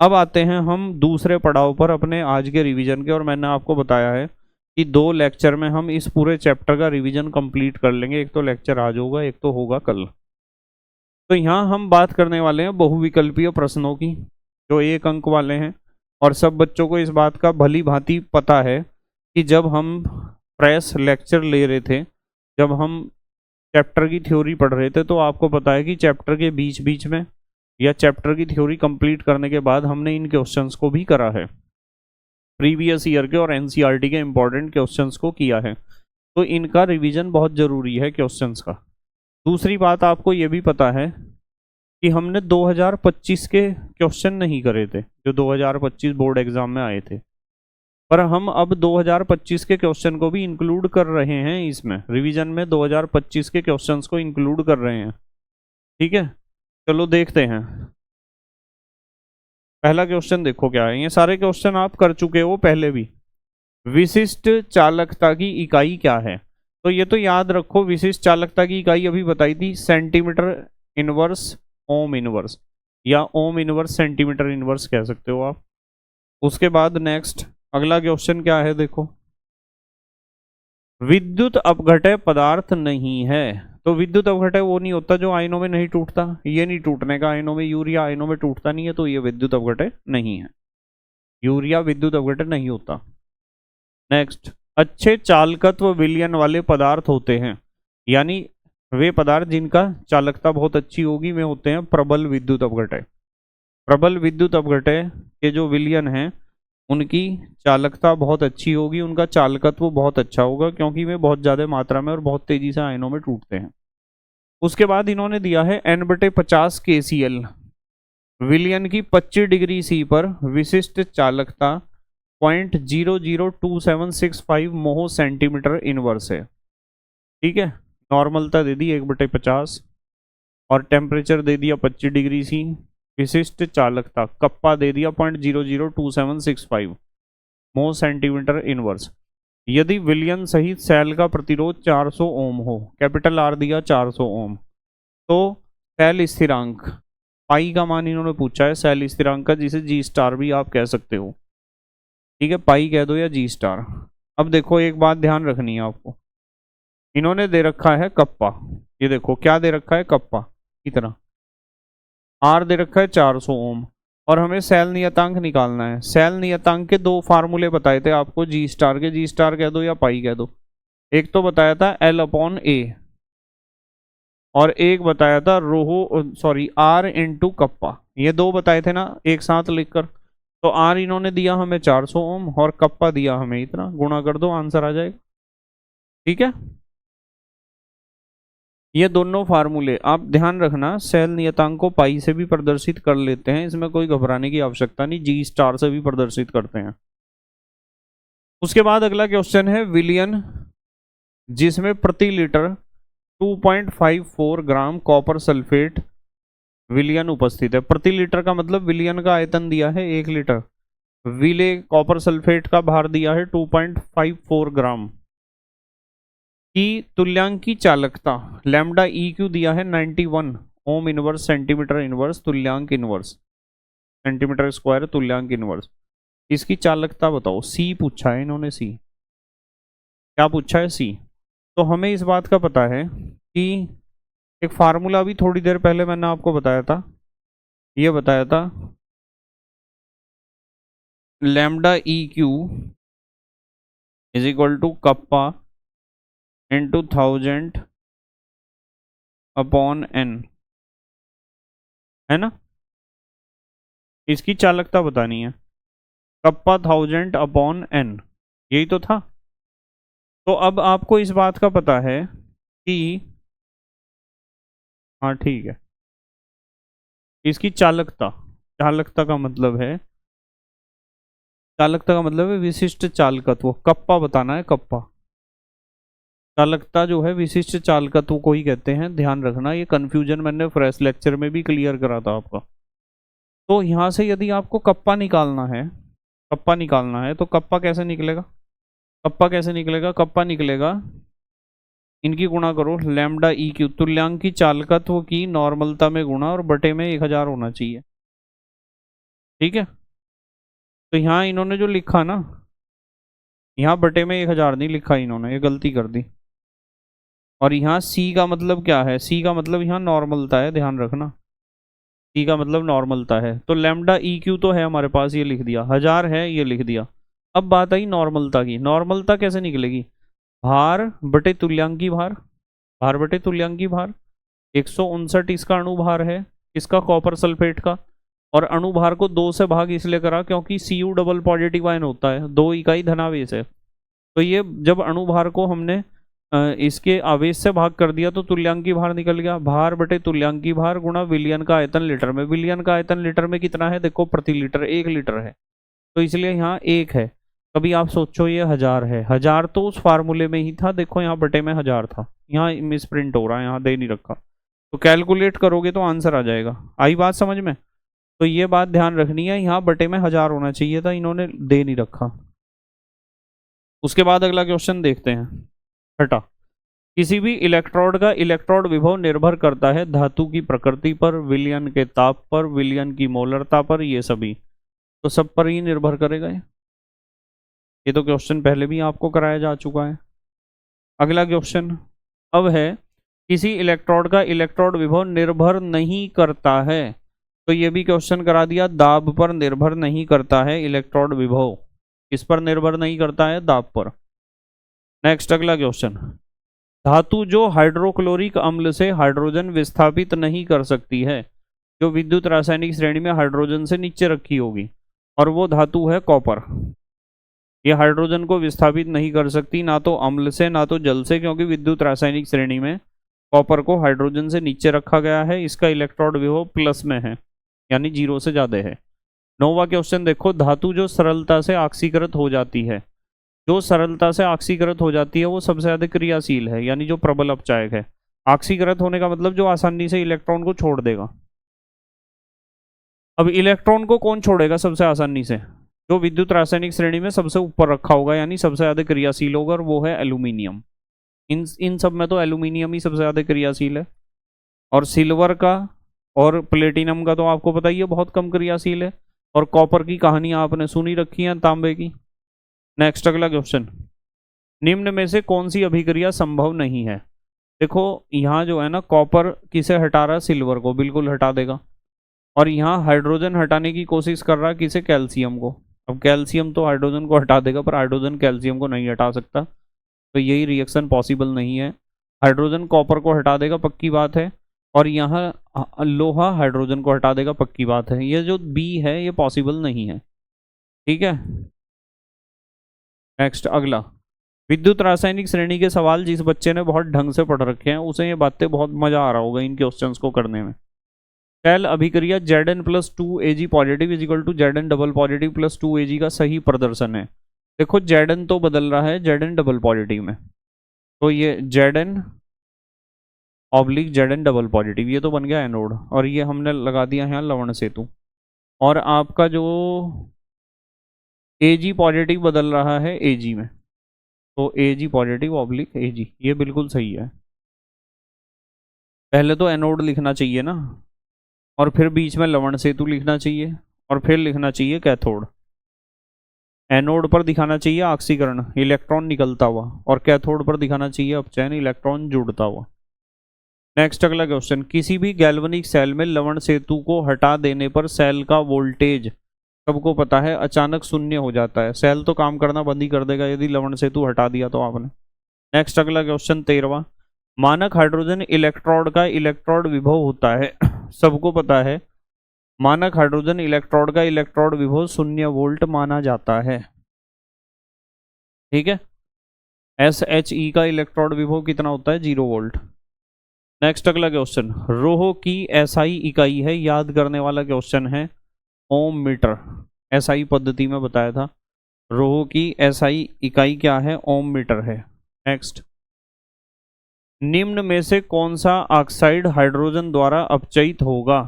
अब आते हैं हम दूसरे पड़ाव पर अपने आज के रिवीजन के, और मैंने आपको बताया है कि 2 लेक्चर में हम इस पूरे चैप्टर का रिवीजन कंप्लीट कर लेंगे। एक तो लेक्चर आज होगा, एक तो होगा कल। तो यहाँ हम बात करने वाले हैं बहुविकल्पीय प्रश्नों की, जो 1 अंक वाले हैं। और सब बच्चों को इस बात का भली भांति पता है कि जब हम फ्रेश लेक्चर ले रहे थे, जब हम चैप्टर की थ्योरी पढ़ रहे थे, तो आपको पता है कि चैप्टर के बीच बीच में या चैप्टर की थ्योरी कंप्लीट करने के बाद हमने इन क्वेश्चंस को भी करा है, प्रीवियस ईयर के और एनसीईआरटी के इंपॉर्टेंट क्वेश्चंस को किया है। तो इनका रिवीजन बहुत ज़रूरी है क्वेश्चंस का। दूसरी बात आपको ये भी पता है कि हमने 2025 के क्वेश्चन नहीं करे थे, जो 2025 बोर्ड एग्जाम में आए थे, पर हम अब 2025 के क्वेश्चन को भी इंक्लूड कर रहे हैं इसमें, रिवीजन में 2025 के क्वेश्चंस को इंक्लूड कर रहे हैं। ठीक है, चलो देखते हैं। पहला क्वेश्चन देखो क्या है। ये सारे क्वेश्चन आप कर चुके हो पहले भी। विशिष्ट चालकता की इकाई क्या है? तो ये तो याद रखो, विशिष्ट चालकता की इकाई अभी बताई थी, सेंटीमीटर इनवर्स ओम इनवर्स, या ओम इनवर्स सेंटीमीटर इनवर्स कह सकते हो आप। उसके बाद नेक्स्ट अगला क्वेश्चन क्या है देखो, विद्युत अपघटय पदार्थ नहीं है। तो विद्युत अपघटय वो नहीं होता जो आयनों में नहीं टूटता, ये नहीं टूटने का आयनों में, यूरिया आयनों में टूटता नहीं है, तो ये विद्युत अपघटय नहीं है, यूरिया विद्युत अपघटय नहीं होता। नेक्स्ट, अच्छे चालकत्व विलयन वाले पदार्थ होते हैं, यानी वे पदार्थ जिनका चालकता बहुत अच्छी होगी वे होते हैं प्रबल विद्युत अपघटय। प्रबल विद्युत अपघटय के जो विलयन हैं उनकी चालकता बहुत अच्छी होगी, उनका चालकत्व बहुत अच्छा होगा, क्योंकि वे बहुत ज़्यादा मात्रा में और बहुत तेजी से आयनों में टूटते हैं। उसके बाद इन्होंने दिया है N/50 KCl विलयन की 25 डिग्री सी पर विशिष्ट चालकता 0.002765 मोह सेंटीमीटर इनवर्स है। ठीक है, नॉर्मलता दे दी 1/50 और टेम्परेचर दे दिया 25 डिग्री सी, विशिष्ट चालकता कप्पा दे दिया 0.002765 मोह सेंटीमीटर इनवर्स। यदि विलयन सहित सेल का प्रतिरोध 400 ओम हो, कैपिटल आर दिया 400 ओम, तो सेल स्थिरांक पाई का मान इन्होंने पूछा है, सेल स्थिरांक का, जिसे जी स्टार भी आप कह सकते हो। ठीक है, पाई कह दो या जी स्टार। अब देखो एक बात ध्यान रखनी है आपको, इन्होंने दे रखा है कप्पा, ये देखो क्या दे रखा है, कप्पा की तरह, आर दे रखा है 400 ओम, और हमें सेल नियतांक निकालना है। सेल नियतांक के 2 फार्मूले बताए थे आपको जी स्टार के, जी स्टार कह दो या पाई कह दो। एक तो बताया था L/A और एक बताया था R इंटू कप्पा, ये 2 बताए थे ना एक साथ लिखकर। तो आर इन्होंने दिया हमें 400 ओम और कप्पा दिया हमें इतना, गुणा कर दो आंसर आ जाएगा। ठीक है, ये दोनों फार्मूले आप ध्यान रखना, सेल नियतांक को पाई से भी प्रदर्शित कर लेते हैं, इसमें कोई घबराने की आवश्यकता नहीं, जी स्टार से भी प्रदर्शित करते हैं। उसके बाद अगला क्वेश्चन है विलयन जिसमें प्रति लीटर 2.54 ग्राम कॉपर सल्फेट विलयन उपस्थित है। प्रति लीटर का मतलब विलयन का आयतन दिया है 1 लीटर, विले कॉपर सल्फेट का भार दिया है 2.54 ग्राम की तुल्यांकी चालकता लैम्डा EQ दिया है 91 ओम इनवर्स सेंटीमीटर इनवर्स तुल्यांक इनवर्स सेंटीमीटर स्क्वायर तुल्यांक इनवर्स। इसकी चालकता बताओ, सी पूछा है इन्होंने, सी क्या पूछा है, सी। तो हमें इस बात का पता है कि एक फार्मूला अभी थोड़ी देर पहले मैंने आपको बताया था, ये बताया था lambda EQ is equal to kappa into 1000/n, है ना। इसकी चालकता बतानी है, कप्पा 1000/n, यही तो था। तो अब आपको इस बात का पता है कि हाँ ठीक है, इसकी चालकता, चालकता का मतलब है, चालकता का मतलब है विशिष्ट चालकत्व, कप्पा बताना है, कप्पा। चालकता जो है विशिष्ट चालकत्व को ही कहते हैं, ध्यान रखना, ये कंफ्यूजन मैंने फ्रेश लेक्चर में भी क्लियर करा था आपका। तो यहाँ से यदि आपको कप्पा निकालना है, कप्पा निकालना है, तो कप्पा कैसे निकलेगा, कप्पा कैसे निकलेगा, कप्पा निकलेगा, इनकी गुणा करो लैम्डा EQ तुल्यांक की चालकत्व की नॉर्मलता में गुणा और बटे में 1000 होना चाहिए। ठीक है, तो यहाँ इन्होंने जो लिखा ना, यहाँ बटे में 1000 नहीं लिखा इन्होंने, ये गलती कर दी। और यहाँ सी का मतलब क्या है, सी का मतलब यहाँ नॉर्मलता है, ध्यान रखना। सी का मतलब नॉर्मलता है, तो लैम्डा ई क्यू तो है हमारे पास, ये लिख दिया, 1000 है ये लिख दिया। अब बात आई नॉर्मलता की, नॉर्मलता कैसे निकलेगी, भार बटे तुल्यांकी भार, भार बटे तुल्यांकी भार, 159 इसका अणु भार है, इसका कॉपर सल्फेट का। और अणु भार को 2 से भाग इसलिए करा क्योंकि Cu डबल पॉजिटिव आयन होता है, 2 इकाई धनावेश है। तो ये जब अणु भार को हमने इसके आवेश से भाग कर दिया तो तुल्यांकी भार निकल गया, भार बटे तुल्यांकी भार गुणा विलयन का आयतन लीटर में। विलयन का आयतन लीटर में कितना है, देखो प्रति लीटर 1 लीटर है, तो इसलिए यहाँ 1 है। कभी आप सोचो ये 1000 है, 1000 तो उस फार्मूले में ही था, देखो यहाँ बटे में 1000 था, यहाँ मिस प्रिंट हो रहा है, यहाँ दे नहीं रखा, तो कैलकुलेट करोगे तो आंसर आ जाएगा। आई बात समझ में, तो ये बात ध्यान रखनी है, यहाँ बटे में 1000 होना चाहिए था, इन्होंने दे नहीं रखा। उसके बाद अगला क्वेश्चन देखते हैं, छठा। किसी भी इलेक्ट्रोड का इलेक्ट्रोड विभव निर्भर करता है धातु की प्रकृति पर, विलयन के ताप पर, विलयन की मोलरता पर, ये सभी तो सब पर ही निर्भर करेगा ये तो क्वेश्चन पहले भी आपको कराया जा चुका है। अगला क्वेश्चन अब है, किसी इलेक्ट्रोड का इलेक्ट्रोड विभव निर्भर नहीं करता है, तो ये भी क्वेश्चन करा दिया, दाब पर निर्भर नहीं करता है इलेक्ट्रोड विभव, किस पर निर्भर नहीं करता है, दाब पर। नेक्स्ट अगला क्वेश्चन, धातु जो हाइड्रोक्लोरिक अम्ल से हाइड्रोजन विस्थापित नहीं कर सकती है, जो विद्युत रासायनिक श्रेणी में हाइड्रोजन से नीचे रखी होगी, और वो धातु है कॉपर। ये हाइड्रोजन को विस्थापित नहीं कर सकती, ना तो अम्ल से ना तो जल से, क्योंकि विद्युत रासायनिक श्रेणी में कॉपर को हाइड्रोजन से नीचे रखा गया है, इसका इलेक्ट्रोड विभव प्लस में है, यानी 0 से ज्यादा है। 9वां क्वेश्चन देखो, धातु जो सरलता से ऑक्सीकृत हो जाती है, जो सरलता से ऑक्सीकृत हो जाती है वो सबसे ज्यादा क्रियाशील है, यानी जो प्रबल अपचायक है। ऑक्सीकृत होने का मतलब जो आसानी से इलेक्ट्रॉन को छोड़ देगा। अब इलेक्ट्रॉन को कौन छोड़ेगा सबसे आसानी से, जो विद्युत रासायनिक श्रेणी में सबसे ऊपर रखा होगा, यानी सबसे ज्यादा क्रियाशील होगा, और वो है एल्यूमिनियम। इन सब में तो एल्यूमिनियम ही सबसे ज्यादा क्रियाशील है, और सिल्वर का और प्लेटिनम का तो आपको पता ही है बहुत कम क्रियाशील है, और कॉपर की कहानी आपने सुनी रखी है, तांबे की। नेक्स्ट अगला क्वेश्चन, निम्न में से कौन सी अभिक्रिया संभव नहीं है। देखो यहाँ जो है ना, कॉपर किसे हटा रहा है, सिल्वर को, बिल्कुल हटा देगा। और यहाँ हाइड्रोजन हटाने की कोशिश कर रहा है किसे, कैल्शियम को। अब कैल्शियम तो हाइड्रोजन को हटा देगा, पर हाइड्रोजन कैल्शियम को नहीं हटा सकता, तो यही रिएक्शन पॉसिबल नहीं है। हाइड्रोजन कॉपर को हटा देगा, पक्की बात है, और यहाँ लोहा हाइड्रोजन को हटा देगा, पक्की बात है। ये जो बी है ये पॉसिबल नहीं है, ठीक है। नेक्स्ट अगला, विद्युत रासायनिक श्रेणी के सवाल जिस बच्चे ने बहुत ढंग से पढ़ रखे हैं उसे ये बातें बहुत मजा आ रहा होगा इन क्वेश्चंस को करने में। सेल अभिक्रिया Zn plus 2Ag positive is equal to Zn double positive plus 2Ag का सही प्रदर्शन है। देखो Zn तो बदल रहा है Zn डबल पॉजिटिव में, तो ये Zn oblique Zn double positive, ये तो बन गया एनोड, और ये हमने लगा दिया यहाँ लवण सेतु। और आपका जो Ag पॉजिटिव बदल रहा है Ag में, तो Ag पॉजिटिव ऑब्लिक Ag, ये बिल्कुल सही है। पहले तो एनोड लिखना चाहिए ना, और फिर बीच में लवण सेतु लिखना चाहिए, और फिर लिखना चाहिए कैथोड। एनोड पर दिखाना चाहिए ऑक्सीकरण, इलेक्ट्रॉन निकलता हुआ, और कैथोड पर दिखाना चाहिए अपचयन, इलेक्ट्रॉन जुड़ता हुआ। नेक्स्ट अगला क्वेश्चन, किसी भी गैल्वनिक सेल में लवण सेतु को हटा देने पर सेल का वोल्टेज सबको पता है अचानक शून्य हो जाता है, सेल तो काम करना बंद ही कर देगा यदि लवण सेतु हटा दिया तो आपने। नेक्स्ट अगला क्वेश्चन 13वां, मानक हाइड्रोजन इलेक्ट्रोड का इलेक्ट्रोड विभव होता है सबको पता है, मानक हाइड्रोजन इलेक्ट्रोड का इलेक्ट्रोड विभव 0 वोल्ट माना जाता है, ठीक है। SHE का इलेक्ट्रोड विभव कितना होता है, 0 वोल्ट। नेक्स्ट अगला क्वेश्चन, रोह की SI इकाई है, याद करने वाला क्वेश्चन है, ओम मीटर। SI पद्धति में बताया था, रोह की SI इकाई क्या है, ओम मीटर है। नेक्स्ट, निम्न में से कौन सा ऑक्साइड हाइड्रोजन द्वारा अपचयित होगा,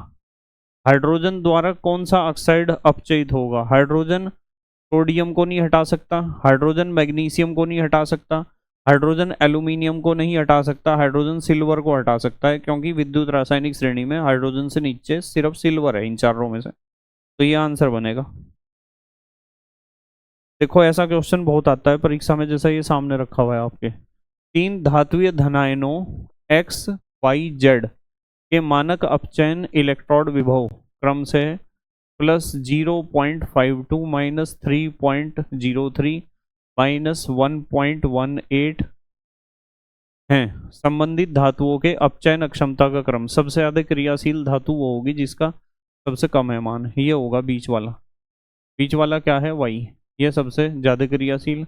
हाइड्रोजन द्वारा कौन सा ऑक्साइड अपचयित होगा। हाइड्रोजन सोडियम को नहीं हटा सकता, हाइड्रोजन मैग्नीशियम को नहीं हटा सकता, हाइड्रोजन एल्यूमिनियम को नहीं हटा सकता, हाइड्रोजन सिल्वर को हटा सकता है, क्योंकि विद्युत रासायनिक श्रेणी में हाइड्रोजन से नीचे सिर्फ सिल्वर है इन चारों में से। तो ये आंसर बनेगा। देखो ऐसा क्वेश्चन बहुत आता है परीक्षा में, जैसा ये सामने रखा हुआ है आपके। 3 धात्वीय धनायनों एक्स वाई जेड के मानक अपचयन इलेक्ट्रोड विभव क्रम से +0.52 -3.03 -1.18 हैं। संबंधित धातुओं के अपचयन अक्षमता का क्रम। सबसे ज्यादा क्रियाशील धातु वो होगी जिसका सबसे कम है मान, ये होगा बीच वाला। बीच वाला क्या है, वाई, ये सबसे ज्यादा क्रियाशील।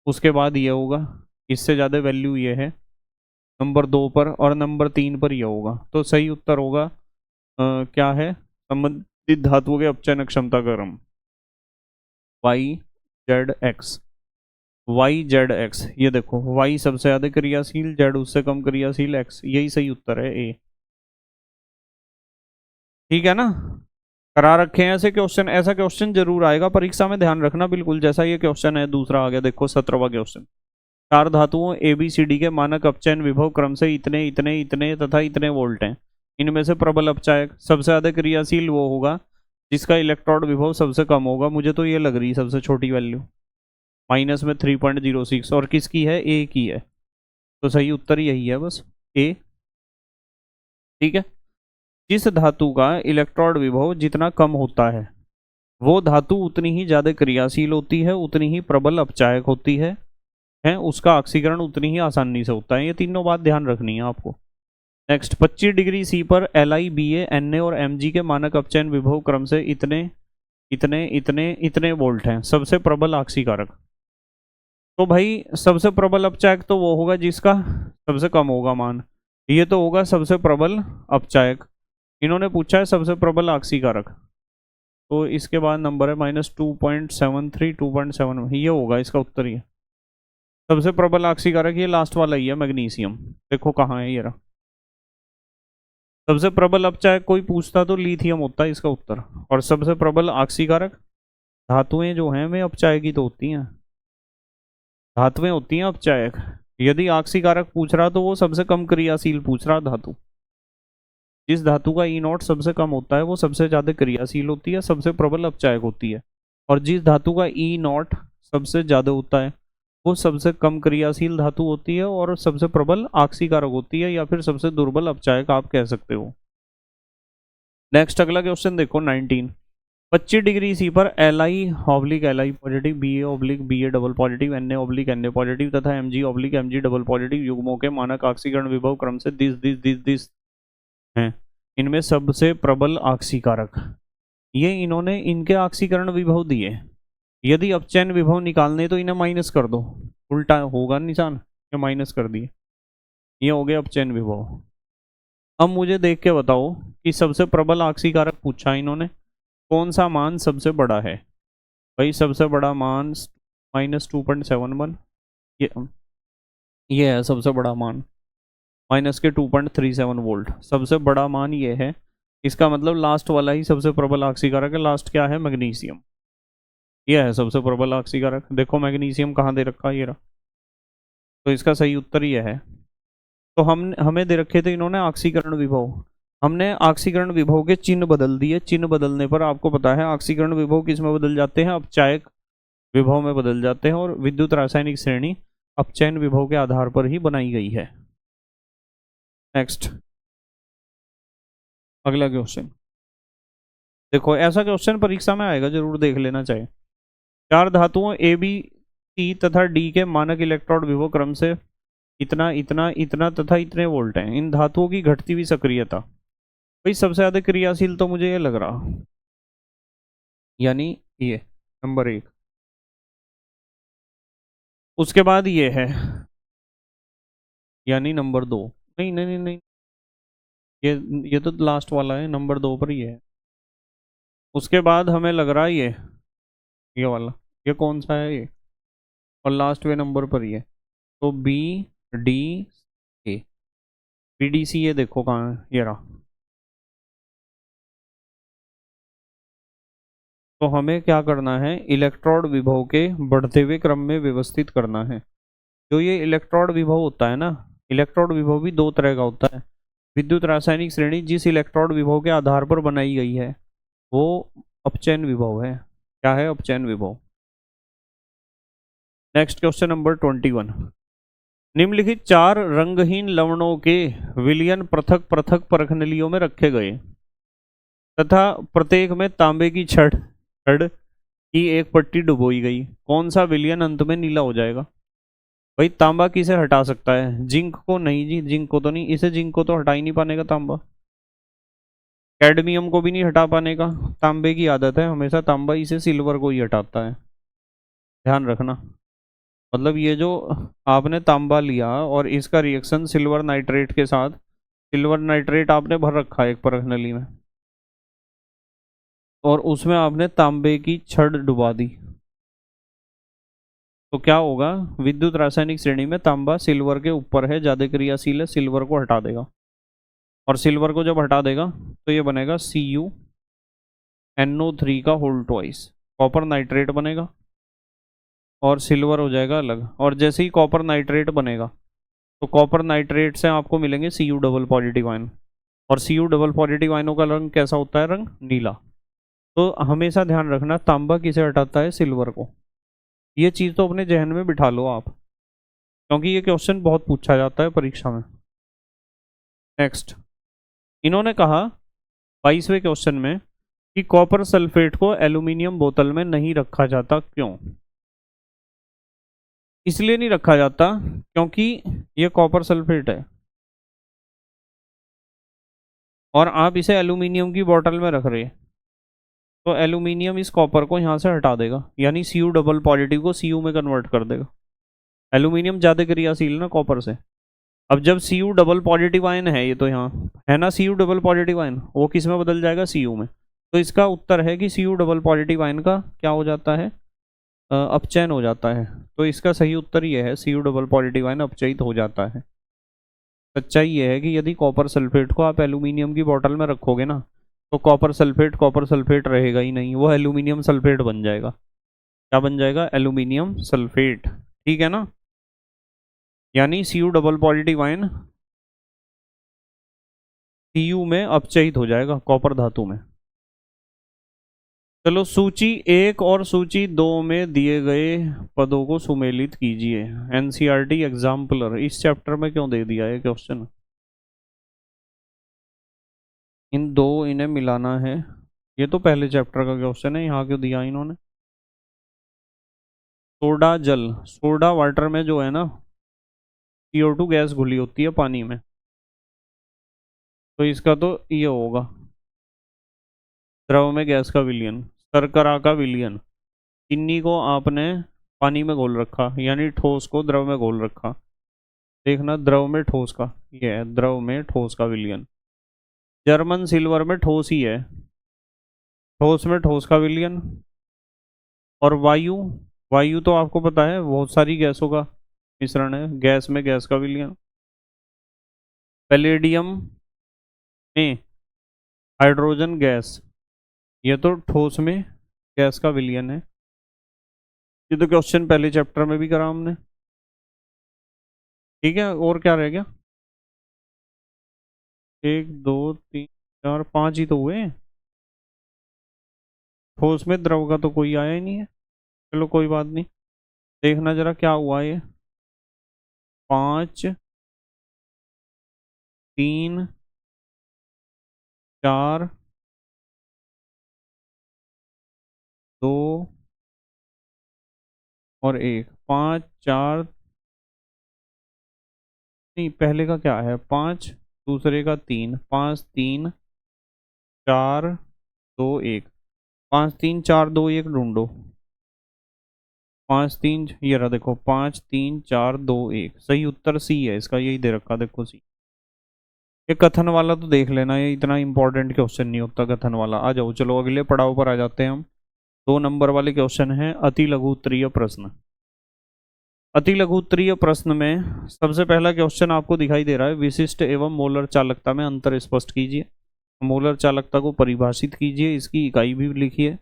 उसके बाद ये होगा, इससे ज्यादा वैल्यू ये है नंबर 2 पर, और नंबर 3 पर ये होगा। तो सही उत्तर होगा क्या है, संबंधित धातुओं के अपचयन क्षमता का क्रम Y Z X. Y Z X, ये देखो वाई सबसे ज्यादा क्रियाशील, जेड उससे कम क्रियाशील, एक्स, यही सही उत्तर है ए। ठीक है ना, करा रखे हैं ऐसे क्वेश्चन। ऐसा क्वेश्चन जरूर आएगा परीक्षा में, ध्यान रखना बिल्कुल। जैसा ये क्वेश्चन है दूसरा आ गया, देखो 17वां क्वेश्चन। 4 धातुओं ए बी सी डी के मानक अपचयन विभव क्रम से इतने इतने इतने तथा इतने वोल्ट हैं। इनमें से प्रबल अपचायक सबसे ज्यादा क्रियाशील वो होगा जिसका इलेक्ट्रोड विभव सबसे कम होगा। मुझे तो ये लग रही है सबसे छोटी वैल्यू, माइनस में 3.06, और किसकी है, ए की है। तो सही उत्तर यही है बस, ए। ठीक है, जिस धातु का इलेक्ट्रोड विभव जितना कम होता है वो धातु उतनी ही ज्यादा क्रियाशील होती है, उतनी ही प्रबल अपचायक होती है, उसका ऑक्सीकरण उतनी ही आसानी से होता है। ये तीनों बात ध्यान रखनी है आपको। नेक्स्ट, 25 डिग्री सी पर LiBa Na और Mg के मानक अपचयन विभव क्रम से इतने इतने इतने इतने वोल्ट हैं। सबसे प्रबल ऑक्सीकारक, तो भाई सबसे प्रबल अपचायक तो वो होगा जिसका सबसे कम होगा मान, ये तो होगा सबसे प्रबल अपचायक। इन्होंने पूछा है सबसे प्रबल ऑक्सीकारक, तो इसके बाद नंबर है -2.73 2.7, ये होगा इसका उत्तर। ये सबसे प्रबल ऑक्सीकारक ये लास्ट वाला ही है, मैग्नीशियम। देखो कहाँ है ये रहा। सबसे प्रबल अपचायक कोई पूछता तो लिथियम होता है इसका उत्तर। और सबसे प्रबल ऑक्सीकारक, धातुएं जो हैं वे अपचायक ही तो होती हैं, धातुएं होती हैं अपचायक। यदि ऑक्सीकारक पूछ रहा तो वो सबसे कम क्रियाशील पूछ रहा धातु। जिस धातु का E0 सबसे कम होता है वो सबसे ज्यादा क्रियाशील होती है, सबसे प्रबल अपचायक होती है। और जिस धातु का E0 सबसे ज्यादा होता है वो सबसे कम क्रियाशील धातु होती है और सबसे प्रबल ऑक्सीकारक होती है, या फिर सबसे दुर्बल अपचायक आप कह सकते हो। नेक्स्ट अगला क्वेश्चन देखो 19। 25 डिग्री सी पर Li/Li positive, Ba/Ba double positive, Na/Na positive तथा Mg/Mg डबल पॉजिटिव युग्मों के मानक ऑक्सीकरण विभव क्रम से दिस हैं। इनमें सबसे प्रबल ऑक्सीकारक, ये इन्होंने इनके ऑक्सीकरण विभव दिए। यदि अपचयन विभव निकालने तो इन्हें माइनस कर दो, उल्टा होगा निशान, ये माइनस कर दिए, ये हो गया अपचयन विभव। अब मुझे देख के बताओ कि सबसे प्रबल ऑक्सीकारक पूछा इन्होंने, कौन सा मान सबसे बड़ा है। भाई सबसे बड़ा मान -2.71, ये है सबसे बड़ा मान, माइनस के 2.37 वोल्ट, सबसे बड़ा मान ये है। इसका मतलब लास्ट वाला ही सबसे प्रबल ऑक्सीकारक है। लास्ट क्या है, मैग्नीशियम, यह है सबसे प्रबल ऑक्सीकारक। देखो मैग्नीशियम कहाँ दे रखा है, ये रहा। तो इसका सही उत्तर यह है। तो हमें दे रखे थे इन्होंने ऑक्सीकरण विभव, हमने ऑक्सीकरण विभव के चिन्ह बदल दिए। चिन्ह बदलने पर आपको पता है ऑक्सीकरण विभव किस में बदल जाते हैं, अपचायक विभव में बदल जाते हैं। और विद्युत रासायनिक श्रेणी अपचयन विभव के आधार पर ही बनाई गई है। नेक्स्ट अगला क्वेश्चन देखो, ऐसा क्वेश्चन परीक्षा में आएगा, जरूर देख लेना चाहिए। 4 धातुओं ए बी सी तथा डी के मानक इलेक्ट्रोड विभव क्रम से इतना इतना इतना तथा इतने वोल्ट हैं। इन धातुओं की घटती हुई सक्रियता, भाई सबसे ज्यादा क्रियाशील तो मुझे ये लग रहा, यानी ये नंबर 1। उसके बाद ये है, यानी नंबर 2। नहीं नहीं नहीं नहीं, ये तो लास्ट वाला है, नंबर 2 पर ये है। उसके बाद हमें लग रहा है ये वाला, ये कौन सा है ये, और लास्ट वे नंबर पर ये। तो B D A, B D C, ये देखो कहाँ है, ये रहा। तो हमें क्या करना है, इलेक्ट्रोड विभव के बढ़ते हुए क्रम में व्यवस्थित करना है। जो ये इलेक्ट्रोड विभव होता है ना, इलेक्ट्रोड विभव भी 2 तरह का होता है। विद्युत रासायनिक श्रेणी जिस इलेक्ट्रोड विभव के आधार पर बनाई गई है वो अपचयन विभव है। क्या है? अपचयन विभव। Next question number 21। निम्नलिखित 4 रंगहीन लवणों के विलयन पृथक पृथक परखनलियों में रखे गए तथा प्रत्येक में तांबे की छड़ छड़ की एक पट्टी डुबोई गई। कौन सा विलयन अंत में नीला हो जाएगा? भाई तांबा किसे हटा सकता है? जिंक को नहीं जी, जिंक को तो नहीं, इसे जिंक को तो हटा ही नहीं पाने का तांबा। कैडमियम को भी नहीं हटा पाने का, तांबे की आदत है हमेशा तांबा इसे सिल्वर को ही हटाता है, ध्यान रखना। मतलब ये जो आपने तांबा लिया और इसका रिएक्शन सिल्वर नाइट्रेट के साथ, सिल्वर नाइट्रेट आपने भर रखा है एक परख नली में और उसमें आपने तांबे की छड़ डुबा दी, तो क्या होगा? विद्युत रासायनिक श्रेणी में तांबा सिल्वर के ऊपर है, ज्यादा क्रियाशील है, सिल्वर को हटा देगा। और सिल्वर को जब हटा देगा तो ये बनेगा CuNO3 का होल ट्वाइस, कॉपर नाइट्रेट बनेगा और सिल्वर हो जाएगा अलग। और जैसे ही कॉपर नाइट्रेट बनेगा तो कॉपर नाइट्रेट से आपको मिलेंगे Cu डबल पॉजिटिव आयन, और Cu डबल पॉजिटिव आयनों का रंग कैसा होता है? रंग नीला। तो हमेशा ध्यान रखना तांबा किसे हटाता है? सिल्वर को। ये चीज़ तो अपने जहन में बिठा लो आप, क्योंकि ये क्वेश्चन बहुत पूछा जाता है परीक्षा में। नेक्स्ट, इन्होंने कहा 22वें क्वेश्चन में कि कॉपर सल्फेट को एल्यूमिनियम बोतल में नहीं रखा जाता, क्यों? इसलिए नहीं रखा जाता क्योंकि ये कॉपर सल्फेट है और आप इसे एल्यूमिनियम की बोतल में रख रहे हैं, तो एल्यूमिनियम इस कॉपर को यहाँ से हटा देगा, यानी Cu डबल पॉजिटिव को Cu में कन्वर्ट कर देगा। एल्यूमिनियम ज़्यादा क्रियाशील ना कॉपर से। अब जब Cu डबल पॉजिटिव आयन है, ये तो यहाँ है ना Cu डबल पॉजिटिव आयन, वो किस में बदल जाएगा? Cu में। तो इसका उत्तर है कि Cu डबल पॉजिटिव आयन का क्या हो जाता है? अपचयन हो जाता है। तो इसका सही उत्तर ये है, Cu डबल पॉजिटिव आयन अपचयित हो जाता है। सच्चाई ये है कि यदि कॉपर सल्फेट को आप एल्यूमिनियम की बोतल में रखोगे ना, तो कॉपर सल्फेट रहेगा ही नहीं, वो एल्यूमिनियम सल्फेट बन जाएगा। क्या बन जाएगा? Aluminium sulphate. ठीक है ना? यानी Cu double positive ion Cu में अपचयित हो जाएगा, कॉपर धातु में। चलो, सूची 1 और सूची 2 में दिए गए पदों को सुमेलित कीजिए। एनसीईआरटी एग्जाम्पलर, इस चैप्टर में क्यों दे दिया है क्वेश्चन? इन्हें मिलाना है। ये तो पहले चैप्टर का क्वेश्चन है, यहाँ क्यों दिया इन्होंने? सोडा जल, सोडा वाटर में जो है ना CO2 गैस घुली होती है पानी में, तो इसका तो ये होगा द्रव में गैस का विलयन। शर्करा का विलयन, चीनी को आपने पानी में घोल रखा, यानी ठोस को द्रव में घोल रखा। देखना, द्रव में ठोस का, ये है द्रव में ठोस का विलयन। जर्मन सिल्वर में ठोस ही है, ठोस में ठोस का विलयन। और वायु, वायु तो आपको पता है बहुत सारी गैसों का मिश्रण है, गैस में गैस का विलयन। पैलेडियम में हाइड्रोजन गैस, ये तो ठोस में गैस का विलयन है। ये तो क्वेश्चन पहले चैप्टर में भी करा हमने। ठीक है, और क्या रह गया? 1 2 3 4 5 ही तो हुए। ठोस में द्रव का तो कोई आया ही नहीं है। चलो कोई बात नहीं, देखना जरा क्या हुआ ये। 5 3 4 2 और 1, 5 4, नहीं पहले का क्या है? 5, दूसरे का 3, 5 3 4 2 1, 5 3 4 2 1 ढूंढो। 5 3, ये रहा देखो, 5 3 4 2 1, सही उत्तर सी है इसका, यही दे रखा देखो सी। ये कथन वाला तो देख लेना, ये इतना इंपॉर्टेंट क्वेश्चन नहीं होता कथन वाला। आ जाओ, चलो अगले पड़ाव पर आ जाते हैं हम। 2 नंबर वाले क्वेश्चन है अति लघु उत्तरीय प्रश्न। अति लघु उत्तरीय प्रश्न में सबसे पहला क्वेश्चन आपको दिखाई दे रहा है, विशिष्ट एवं मोलर चालकता में अंतर स्पष्ट कीजिए। मोलर चालकता को परिभाषित कीजिए, इसकी इकाई भी लिखिए,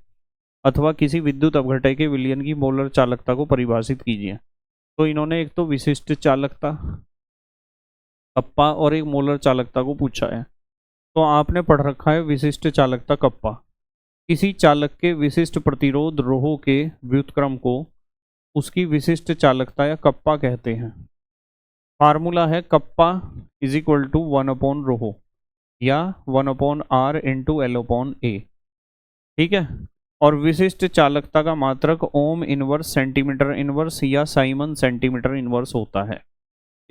अथवा किसी विद्युत अपघटय के विलयन की मोलर चालकता को परिभाषित कीजिए। तो इन्होंने एक तो विशिष्ट चालकता कप्पा और एक मोलर चालकता को पूछा है। तो आपने पढ़ रखा है विशिष्ट चालकता कप्पा, किसी चालक के विशिष्ट प्रतिरोध रोहो के व्युत्क्रम को उसकी विशिष्ट चालकता या कप्पा कहते हैं। फार्मूला है कप्पा इज इक्वल टू 1 रोहो या 1/r इंटू L/A। ठीक है। और विशिष्ट चालकता का मात्रक ओम इनवर्स सेंटीमीटर इनवर्स या साइमन सेंटीमीटर इनवर्स होता है।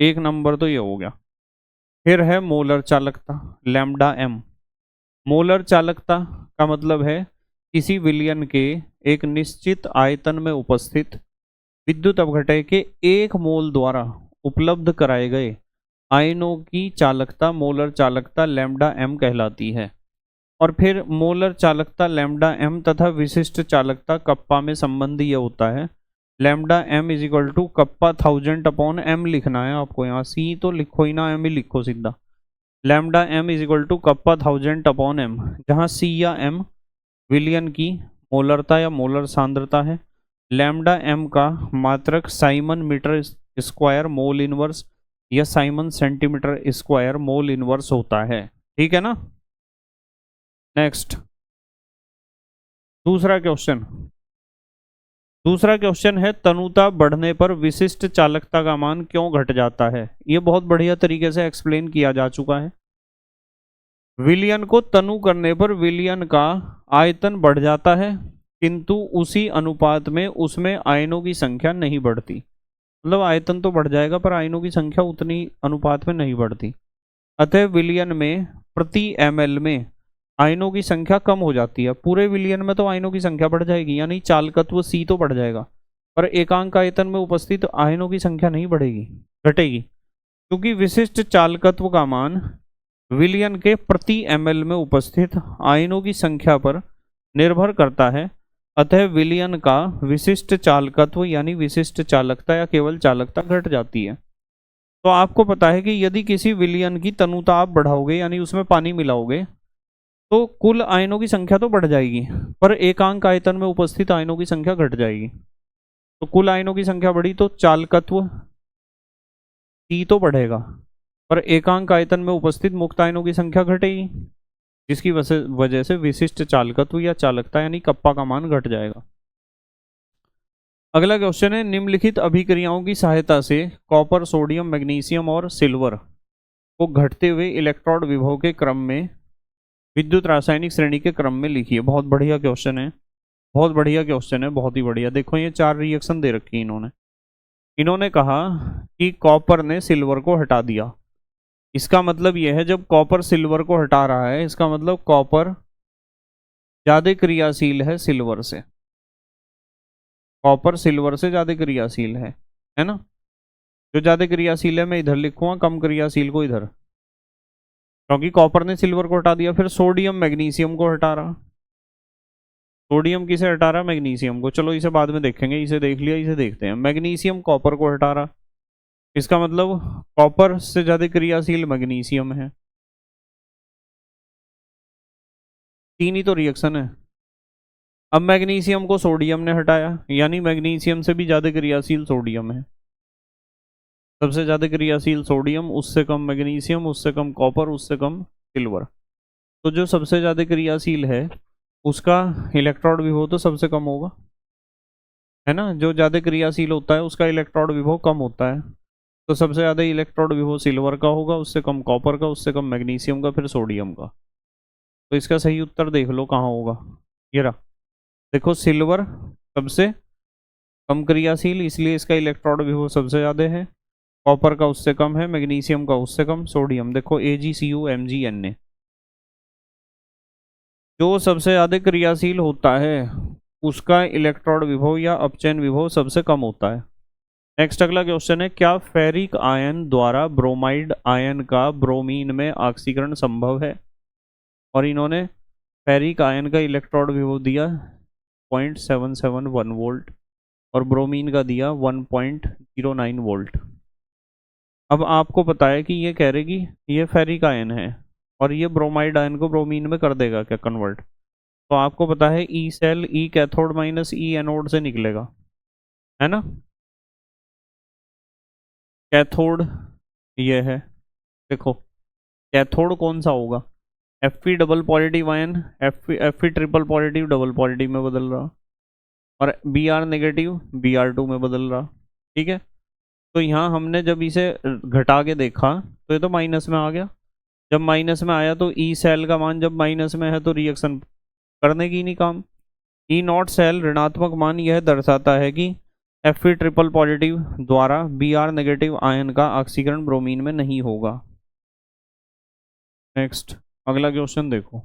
एक नंबर तो ये हो गया। फिर है मोलर चालकता लैम्डा एम। मोलर चालकता का मतलब है किसी विलयन के एक निश्चित आयतन में उपस्थित विद्युत अपघटय के 1 मोल द्वारा उपलब्ध कराए गए आयनों की चालकता मोलर चालकता लैम्डा एम कहलाती है। और फिर मोलर चालकता लैम्डा एम तथा विशिष्ट चालकता कप्पा में संबंध ये होता है lambda M is equal to kappa 1000/m लिखना है आपको। यहाँ सी तो लिखो ही ना, एम ही लिखो सीधा। Lambda M is equal to kappa 1000/m, जहाँ सी या एम विलयन की मोलरता या मोलर सांद्रता है। लैम्डा एम का मात्रक siemens metre square mole inverse या siemens centimetre square mole inverse होता है। ठीक है ना। नेक्स्ट दूसरा क्वेश्चन है तनुता बढ़ने पर विशिष्ट चालकता का मान क्यों घट जाता है। यह बहुत बढ़िया तरीके से एक्सप्लेन किया जा चुका है। विलयन को तनु करने पर विलयन का आयतन बढ़ जाता है किंतु उसी अनुपात में उसमें आयनों की संख्या नहीं बढ़ती। मतलब आयतन तो बढ़ जाएगा पर आयनों की संख्या उतनी अनुपात में नहीं बढ़ती। अतः विलयन में प्रति ml में आयनों की संख्या कम हो जाती है। पूरे विलयन में तो आयनों की संख्या बढ़ जाएगी, यानी चालकत्व C तो बढ़ जाएगा, पर एकांक आयतन में उपस्थित आयनों की संख्या नहीं बढ़ेगी, घटेगी। क्योंकि विशिष्ट चालकत्व का मान विलयन के प्रति ml में उपस्थित आयनों की संख्या पर निर्भर करता है। अतः विलयन का विशिष्ट चालकत्व यानी विशिष्ट चालकता या केवल चालकता घट जाती है। तो आपको पता है कि यदि किसी विलयन की तनुता आप बढ़ाओगे यानी उसमें पानी मिलाओगे तो कुल आयनों की संख्या तो बढ़ जाएगी पर एकांक आयतन में उपस्थित आयनों की संख्या घट जाएगी। तो कुल आयनों की संख्या बढ़ी तो चालकत्व C तो बढ़ेगा पर एकांक आयतन में उपस्थित मुक्त आयनों की संख्या घटेगी, जिसकी वजह से विशिष्ट चालकत्व या चालकता यानी कप्पा का मान घट जाएगा। अगला क्वेश्चन है निम्नलिखित अभिक्रियाओं की सहायता से कॉपर सोडियम मैग्नीशियम और सिल्वर को घटते हुए इलेक्ट्रोड विभव के क्रम में विद्युत रासायनिक श्रेणी के क्रम में लिखिए। बहुत बढ़िया क्वेश्चन है, बहुत बढ़िया क्वेश्चन है, बहुत ही बढ़िया। देखो ये 4 रिएक्शन दे रखी है इन्होंने कहा कि कॉपर ने सिल्वर को हटा दिया। इसका मतलब यह है जब कॉपर सिल्वर को हटा रहा है इसका मतलब कॉपर ज्यादा क्रियाशील है सिल्वर से। कॉपर सिल्वर से ज्यादा क्रियाशील है ना। जो ज्यादा क्रियाशील है मैं इधर लिखूंगा, कम क्रियाशील को इधर, क्योंकि कॉपर ने सिल्वर को हटा दिया। फिर सोडियम मैग्नीशियम को हटा रहा। सोडियम किसे हटा रहा? मैग्नीशियम को। चलो इसे बाद में देखेंगे, इसे देख लिया, इसे देखते हैं। मैग्नीशियम कॉपर को हटा रहा, इसका मतलब कॉपर से ज्यादा क्रियाशील मैग्नीशियम है। 3 ही तो रिएक्शन है। अब मैग्नीशियम को सोडियम ने हटाया यानी मैग्नीशियम से भी ज्यादा क्रियाशील सोडियम है। सबसे ज्यादा क्रियाशील सोडियम, उससे कम मैग्नीशियम, उससे कम कॉपर, उससे कम सिल्वर। तो जो सबसे ज्यादा क्रियाशील है उसका इलेक्ट्रॉन विभव तो सबसे कम होगा, है ना। जो ज्यादा क्रियाशील होता है उसका इलेक्ट्रॉन विभव कम होता है। तो सबसे ज्यादा इलेक्ट्रॉन विभव सिल्वर का होगा, उससे कम कॉपर का, उससे कम मैग्नीशियम का, फिर सोडियम का। तो इसका सही उत्तर देख लो कहाँ होगा। ये रहा, देखो सिल्वर सबसे कम क्रियाशील इसलिए इसका इलेक्ट्रॉन विभव सबसे ज्यादा है। कॉपर का उससे कम है, मैग्नीशियम का उससे कम, सोडियम देखो AgCuMgNa। जो सबसे ज्यादा क्रियाशील होता है उसका इलेक्ट्रॉन विभव या अपचयन विभव सबसे कम होता है। नेक्स्ट अगला क्वेश्चन है क्या फेरिक आयन द्वारा ब्रोमाइड आयन का ब्रोमीन में ऑक्सीकरण संभव है। और इन्होंने फेरिक आयन का इलेक्ट्रॉन विभव दिया 0.771 वोल्ट और ब्रोमीन का दिया 1.09 वोल्ट। अब आपको पता है कि ये कह रहे कि ये फेरिक आयन है और ये ब्रोमाइड आयन को ब्रोमीन में कर देगा क्या कन्वर्ट। तो आपको पता है e cell e cathode minus e anode से निकलेगा, है ना। कैथोड ये है, देखो कैथोड कौन सा होगा, Fe double positive ion Fe triple positive double positive में बदल रहा, और Br नेगेटिव Br2 में बदल रहा। ठीक है, तो यहाँ हमने जब इसे घटा के देखा तो ये तो माइनस में आ गया। जब माइनस में आया तो ई सेल का मान जब माइनस में है तो रिएक्शन करने की नहीं काम। ई नॉट सेल ऋणात्मक मान यह दर्शाता है कि Fe ट्रिपल पॉजिटिव द्वारा Br नेगेटिव आयन का ऑक्सीकरण ब्रोमीन में नहीं होगा। नेक्स्ट अगला क्वेश्चन देखो।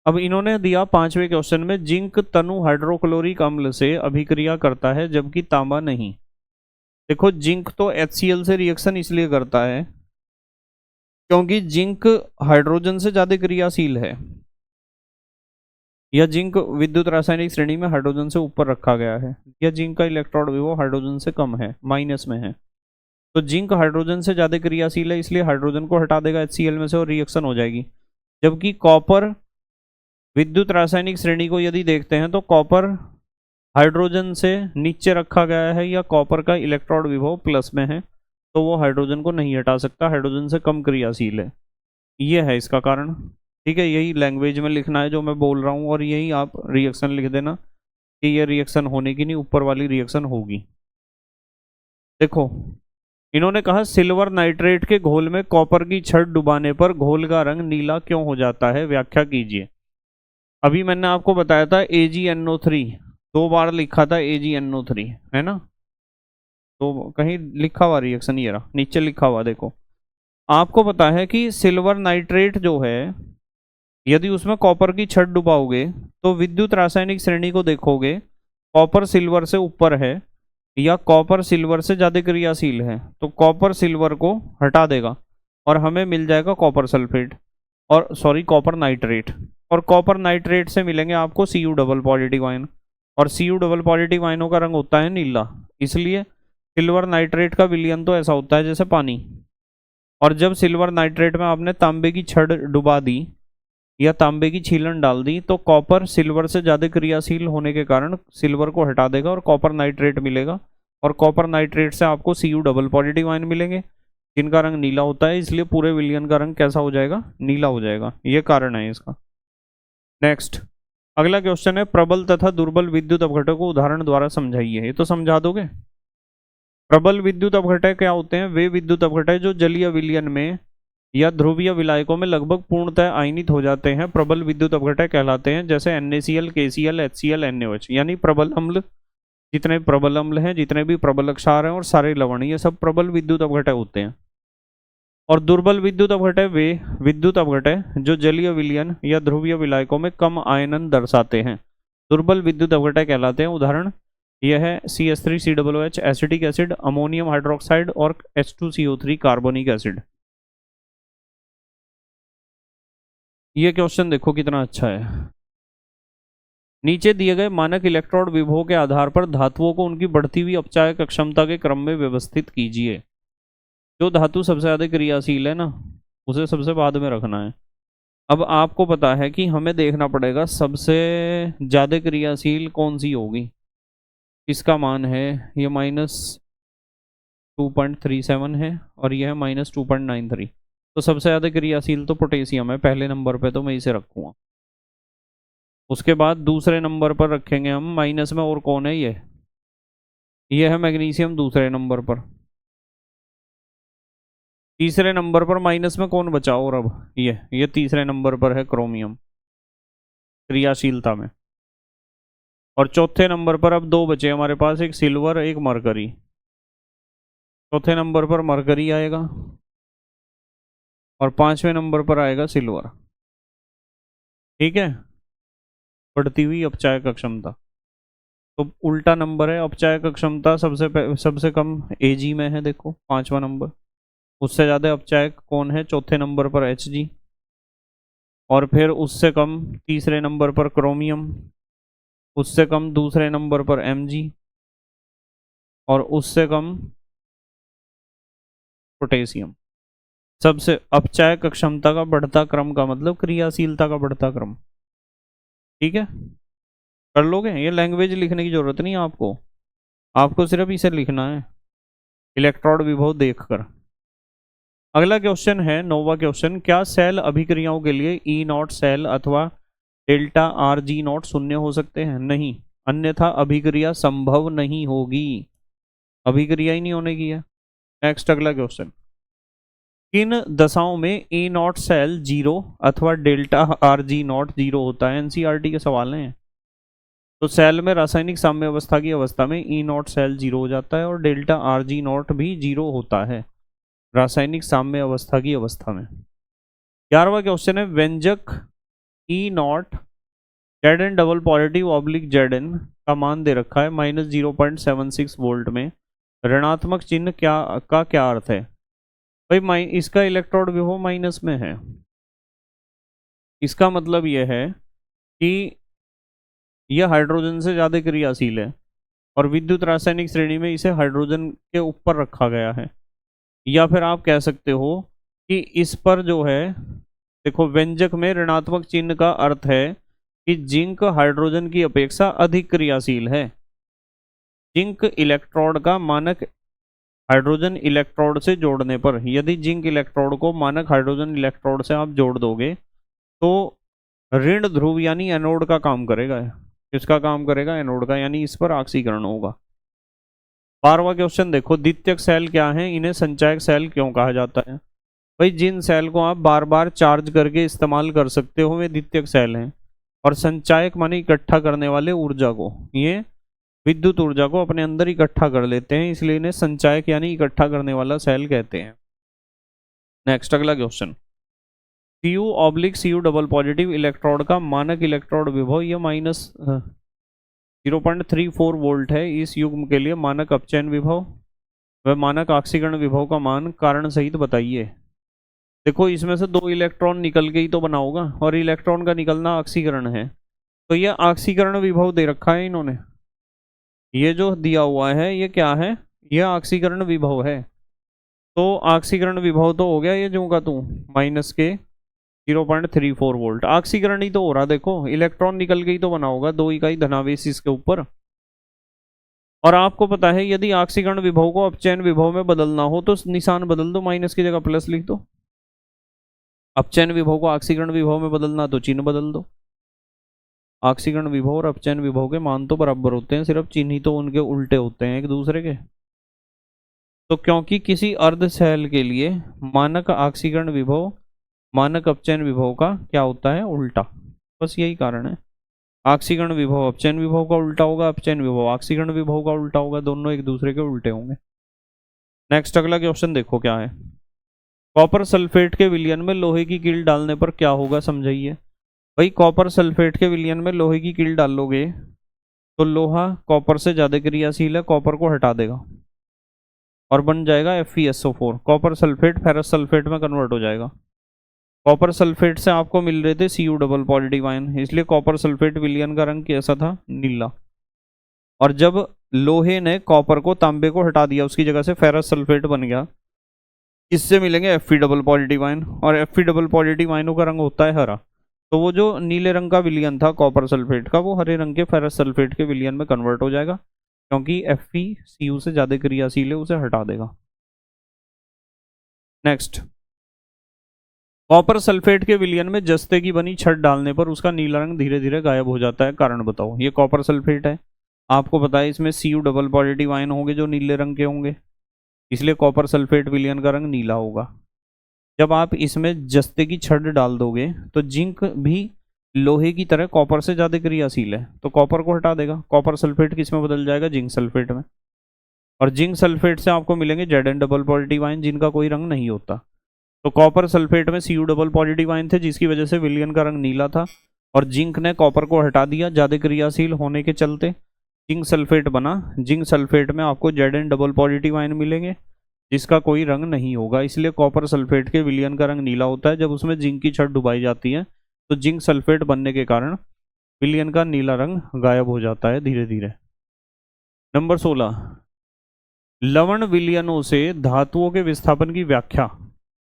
अब इन्होंने दिया 5वें क्वेश्चन में जिंक तनु हाइड्रोक्लोरिक अम्ल से अभिक्रिया करता है जबकि तांबा नहीं। देखो जिंक तो HCl से रिएक्शन इसलिए करता है क्योंकि जिंक हाइड्रोजन से ज्यादा क्रियाशील है, यह जिंक विद्युत रासायनिक श्रेणी में हाइड्रोजन से ऊपर रखा गया है। यह जिंक का इलेक्ट्रॉन विभव हाइड्रोजन से कम है, माइनस में है। तो जिंक हाइड्रोजन से ज्यादा क्रियाशील है इसलिए हाइड्रोजन को हटा देगा HCl में से और रिएक्शन हो जाएगी। जबकि कॉपर विद्युत रासायनिक श्रेणी को यदि देखते हैं तो कॉपर हाइड्रोजन से नीचे रखा गया है या कॉपर का इलेक्ट्रॉन विभव प्लस में है, तो वो हाइड्रोजन को नहीं हटा सकता, हाइड्रोजन से कम क्रियाशील है। ये है इसका कारण। ठीक है, यही लैंग्वेज में लिखना है जो मैं बोल रहा हूँ, और यही आप रिएक्शन लिख देना कि ये रिएक्शन होने की नहीं, ऊपर वाली रिएक्शन होगी। देखो इन्होंने कहा सिल्वर नाइट्रेट के घोल में कॉपर की छड़ डुबाने पर घोल का रंग नीला क्यों हो जाता है, व्याख्या कीजिए। अभी मैंने आपको बताया था AgNO3, 2 बार लिखा था AgNO3, है ना। तो कहीं लिखा हुआ रिएक्शन ये रहा, नीचे लिखा हुआ देखो। आपको पता है कि सिल्वर नाइट्रेट जो है यदि उसमें कॉपर की छड़ डुबाओगे तो विद्युत रासायनिक श्रेणी को देखोगे, कॉपर सिल्वर से ऊपर है या कॉपर सिल्वर से ज्यादा क्रियाशील है, तो कॉपर सिल्वर को हटा देगा और हमें मिल जाएगा कॉपर सल्फेट, और सॉरी कॉपर नाइट्रेट। और कॉपर नाइट्रेट से मिलेंगे आपको Cu डबल पॉजिटिव आयन, और Cu डबल पॉजिटिव आयनों का रंग होता है नीला, इसलिए सिल्वर नाइट्रेट का विलयन तो ऐसा होता है जैसे पानी। और जब सिल्वर नाइट्रेट में आपने तांबे की छड़ डुबा दी या तांबे की छीलन डाल दी तो कॉपर सिल्वर से ज़्यादा क्रियाशील होने के कारण सिल्वर को हटा देगा और कॉपर नाइट्रेट मिलेगा, और कॉपर नाइट्रेट से आपको Cu डबल पॉजिटिव आयन मिलेंगे जिनका रंग नीला होता है, इसलिए पूरे विलयन का रंग कैसा हो जाएगा, नीला हो जाएगा। ये कारण है इसका। नेक्स्ट अगला क्वेश्चन है प्रबल तथा दुर्बल विद्युत अपघटक को उदाहरण द्वारा समझाइए। ये तो समझा दोगे। प्रबल विद्युत अपघटक क्या होते हैं, वे विद्युत अपघटक जो जलीय विलयन में या ध्रुवीय विलायकों में लगभग पूर्णतः आयनित हो जाते हैं, प्रबल विद्युत अपघटक कहलाते हैं। जैसे NaCl, KCl, HCl, NaOH, यानी प्रबल अम्ल, जितने प्रबल अम्ल हैं, जितने भी प्रबल क्षार हैं और सारे लवण, ये सब प्रबल विद्युत अपघटक होते हैं। और दुर्बल विद्युत अपघटक वे विद्युत अपघटक जो जलीय विलयन या ध्रुवीय विलायकों में कम आयनन दर्शाते हैं, दुर्बल विद्युत अपघटक कहलाते हैं। उदाहरण यह है CH3COOH acetic acid, ammonium hydroxide और H2CO3 कार्बोनिक एसिड। ये क्वेश्चन देखो कितना अच्छा है। नीचे दिए गए मानक इलेक्ट्रोड विभव के आधार पर धातुओं को उनकी बढ़ती हुई अपचायक क्षमता के क्रम में व्यवस्थित कीजिए। जो धातु सबसे ज्यादा क्रियाशील है ना, उसे सबसे बाद में रखना है। अब आपको पता है कि हमें देखना पड़ेगा सबसे ज्यादा क्रियाशील कौन सी होगी। इसका मान है ये -2.37 है और यह है -2.93, तो सबसे ज़्यादा क्रियाशील तो पोटेशियम है पहले नंबर पे, तो मैं इसे रखूँगा। उसके बाद दूसरे नंबर पर रखेंगे हम माइनस में, और कौन है ये है मैग्नीशियम दूसरे नंबर पर। तीसरे नंबर पर माइनस में कौन बचा, और अब ये तीसरे नंबर पर है क्रोमियम क्रियाशीलता में। और चौथे नंबर पर अब 2 बचे हमारे पास, एक सिल्वर एक मरकरी। चौथे नंबर पर मरकरी आएगा और 5वें नंबर पर आएगा सिल्वर। ठीक है, बढ़ती हुई अपचायक क्षमता। तो उल्टा नंबर है, अपचायक क्षमता सबसे कम Ag में है, देखो 5वां नंबर। उससे ज़्यादा अपचायक कौन है, चौथे नंबर पर Hg, और फिर उससे कम तीसरे नंबर पर क्रोमियम, उससे कम दूसरे नंबर पर Mg, और उससे कम पोटेशियम। सबसे अपचायक क्षमता का बढ़ता क्रम का मतलब क्रियाशीलता का बढ़ता क्रम। ठीक है, कर लोगे। ये लैंग्वेज लिखने की जरूरत नहीं है आपको, आपको सिर्फ इसे लिखना है इलेक्ट्रोड विभव देखकर। अगला क्वेश्चन है 9वां क्वेश्चन, क्या सेल अभिक्रियाओं के लिए ई नॉट सेल अथवा डेल्टा आर जी नॉट शून्य हो सकते हैं? नहीं, अन्यथा अभिक्रिया संभव नहीं होगी, अभिक्रिया ही नहीं होने की है। नेक्स्ट अगला क्वेश्चन, किन दशाओं में ई नॉट सेल जीरो अथवा delta R G not zero होता है? एनसीईआरटी के सवाल हैं। तो सेल में रासायनिक साम्य अवस्था की अवस्था में ई नॉट सेल जीरो हो जाता है और डेल्टा आर जी नॉट भी जीरो होता है रासायनिक साम्य अवस्था की अवस्था में। 11वां क्वेश्चन है, व्यंजक E naught Z N double positive oblique Z N का मान दे रखा है -0.76 वोल्ट में, ऋणात्मक चिन्ह क्या अर्थ है? भाई इसका इलेक्ट्रोड विभव माइनस में है, इसका मतलब यह है कि यह हाइड्रोजन से ज़्यादा क्रियाशील है और विद्युत रासायनिक श्रेणी में इसे हाइड्रोजन के ऊपर रखा गया है। या फिर आप कह सकते हो कि इस पर जो है, देखो व्यंजक में ऋणात्मक चिन्ह का अर्थ है कि जिंक हाइड्रोजन की अपेक्षा अधिक क्रियाशील है। जिंक इलेक्ट्रोड का मानक हाइड्रोजन इलेक्ट्रोड से जोड़ने पर, यदि जिंक इलेक्ट्रोड को मानक हाइड्रोजन इलेक्ट्रोड से आप जोड़ दोगे तो ऋण ध्रुव यानी एनोड का काम करेगा। किसका काम करेगा? एनोड का, यानी इस पर ऑक्सीकरण होगा। 12वां क्वेश्चन देखो, द्वितीयक सेल क्या है, इन्हें संचायक सेल क्यों कहा जाता है? भाई जिन सेल को आप बार बार चार्ज करके इस्तेमाल कर सकते हो वे द्वितीयक सेल हैं, और संचायक माने इकट्ठा करने वाले ऊर्जा को, ये विद्युत ऊर्जा को अपने अंदर इकट्ठा कर लेते हैं, इसलिए इन्हें संचायक यानी इकट्ठा करने वाला सेल कहते हैं। नेक्स्ट अगला question, Cu/Cu double positive electrode का मानक इलेक्ट्रोड विभव यह -0.34 वोल्ट है। इस युग्म के लिए मानक अपचयन विभव व मानक ऑक्सीकरण विभव का मान कारण सहित बताइए। देखो इसमें से 2 इलेक्ट्रॉन निकल के ही तो बना होगा और इलेक्ट्रॉन का निकलना ऑक्सीकरण है, तो यह ऑक्सीकरण विभव दे रखा है इन्होंने, ये जो दिया हुआ है ये क्या है? यह ऑक्सीकरण विभव है। तो ऑक्सीकरण विभव तो हो गया ये जो का तू माइनस के 0.34 वोल्ट, ऑक्सीकरण ही तो हो रहा, देखो इलेक्ट्रॉन निकल के ही तो बना होगा, 2 इकाई धनावेश इसके ऊपर। और आपको पता है यदि ऑक्सीकरण विभव को अपचयन विभव में बदलना हो तो निशान बदल दो, माइनस की जगह प्लस लिख दो। अपचयन विभव को ऑक्सीकरण विभव में बदलना तो चिन्ह बदल दो। ऑक्सीकरण विभव और अपचयन विभव के मान तो बराबर होते हैं, सिर्फ चिन्ह ही तो उनके उल्टे होते हैं एक दूसरे के। तो क्योंकि किसी अर्ध सेल के लिए मानक ऑक्सीकरण विभव मानक अपचयन विभव का क्या होता है? उल्टा, बस यही कारण है। ऑक्सीकरण विभव अपचयन विभव का उल्टा होगा, अपचयन विभव ऑक्सीकरण विभव का उल्टा होगा, दोनों एक दूसरे के उल्टे होंगे। नेक्स्ट अगला क्वेश्चन देखो क्या है, कॉपर सल्फेट के विलयन में लोहे की कील डालने पर क्या होगा, समझाइए। भाई कॉपर सल्फेट के विलयन में लोहे की कील डालोगे तो लोहा कॉपर से ज्यादा क्रियाशील है, कॉपर को हटा देगा और बन जाएगा FeSO4। Copper sulphate ferrous sulphate में कन्वर्ट हो जाएगा। कॉपर सल्फेट से आपको मिल रहे थे Cu डबल पॉजिटिव आयन, इसलिए कॉपर सल्फेट विलयन का रंग कैसा था? नीला। और जब लोहे ने कॉपर को तांबे को हटा दिया, उसकी जगह से फेरस सल्फेट बन गया, इससे मिलेंगे Fe डबल पॉजिटिव आयन, और Fe डबल पॉजिटिव आयनों का रंग होता है हरा। तो वो जो नीले रंग का विलयन था कॉपर सल्फेट का, वो हरे रंग के फेरस सल्फेट के विलयन में कन्वर्ट हो जाएगा, क्योंकि Fe Cu से ज्यादा क्रियाशील है, उसे हटा देगा। नेक्स्ट, कॉपर सल्फेट के विलयन में जस्ते की बनी छड़ डालने पर उसका नीला रंग धीरे धीरे गायब हो जाता है, कारण बताओ। ये कॉपर सल्फेट है, आपको पता है इसमें Cu डबल पॉजिटिव आयन होंगे जो नीले रंग के होंगे, इसलिए कॉपर सल्फेट विलयन का रंग नीला होगा। जब आप इसमें जस्ते की छड़ डाल दोगे तो जिंक भी लोहे की तरह कॉपर से ज्यादा क्रियाशील है, तो कॉपर को हटा देगा, कॉपर सल्फेट किस में बदल जाएगा? जिंक सल्फेट में। और जिंक सल्फेट से आपको मिलेंगे Zn डबल पॉजिटिव आयन, जिनका कोई रंग नहीं होता। तो कॉपर सल्फेट में Cu डबल पॉजिटिव आयन थे, जिसकी वजह से विलयन का रंग नीला था, और जिंक ने कॉपर को हटा दिया, ज्यादा क्रियाशील होने के चलते जिंक सल्फेट बना। जिंक सल्फेट में आपको Zn डबल पॉजिटिव आयन मिलेंगे, जिसका कोई रंग नहीं होगा, इसलिए कॉपर सल्फेट के विलयन का रंग नीला होता है। जब उसमें जिंक की छड़ डुबाई जाती है तो जिंक सल्फेट बनने के कारण विलयन का नीला रंग गायब हो जाता है धीरे धीरे। नंबर 16, लवण विलयनों से धातुओं के विस्थापन की व्याख्या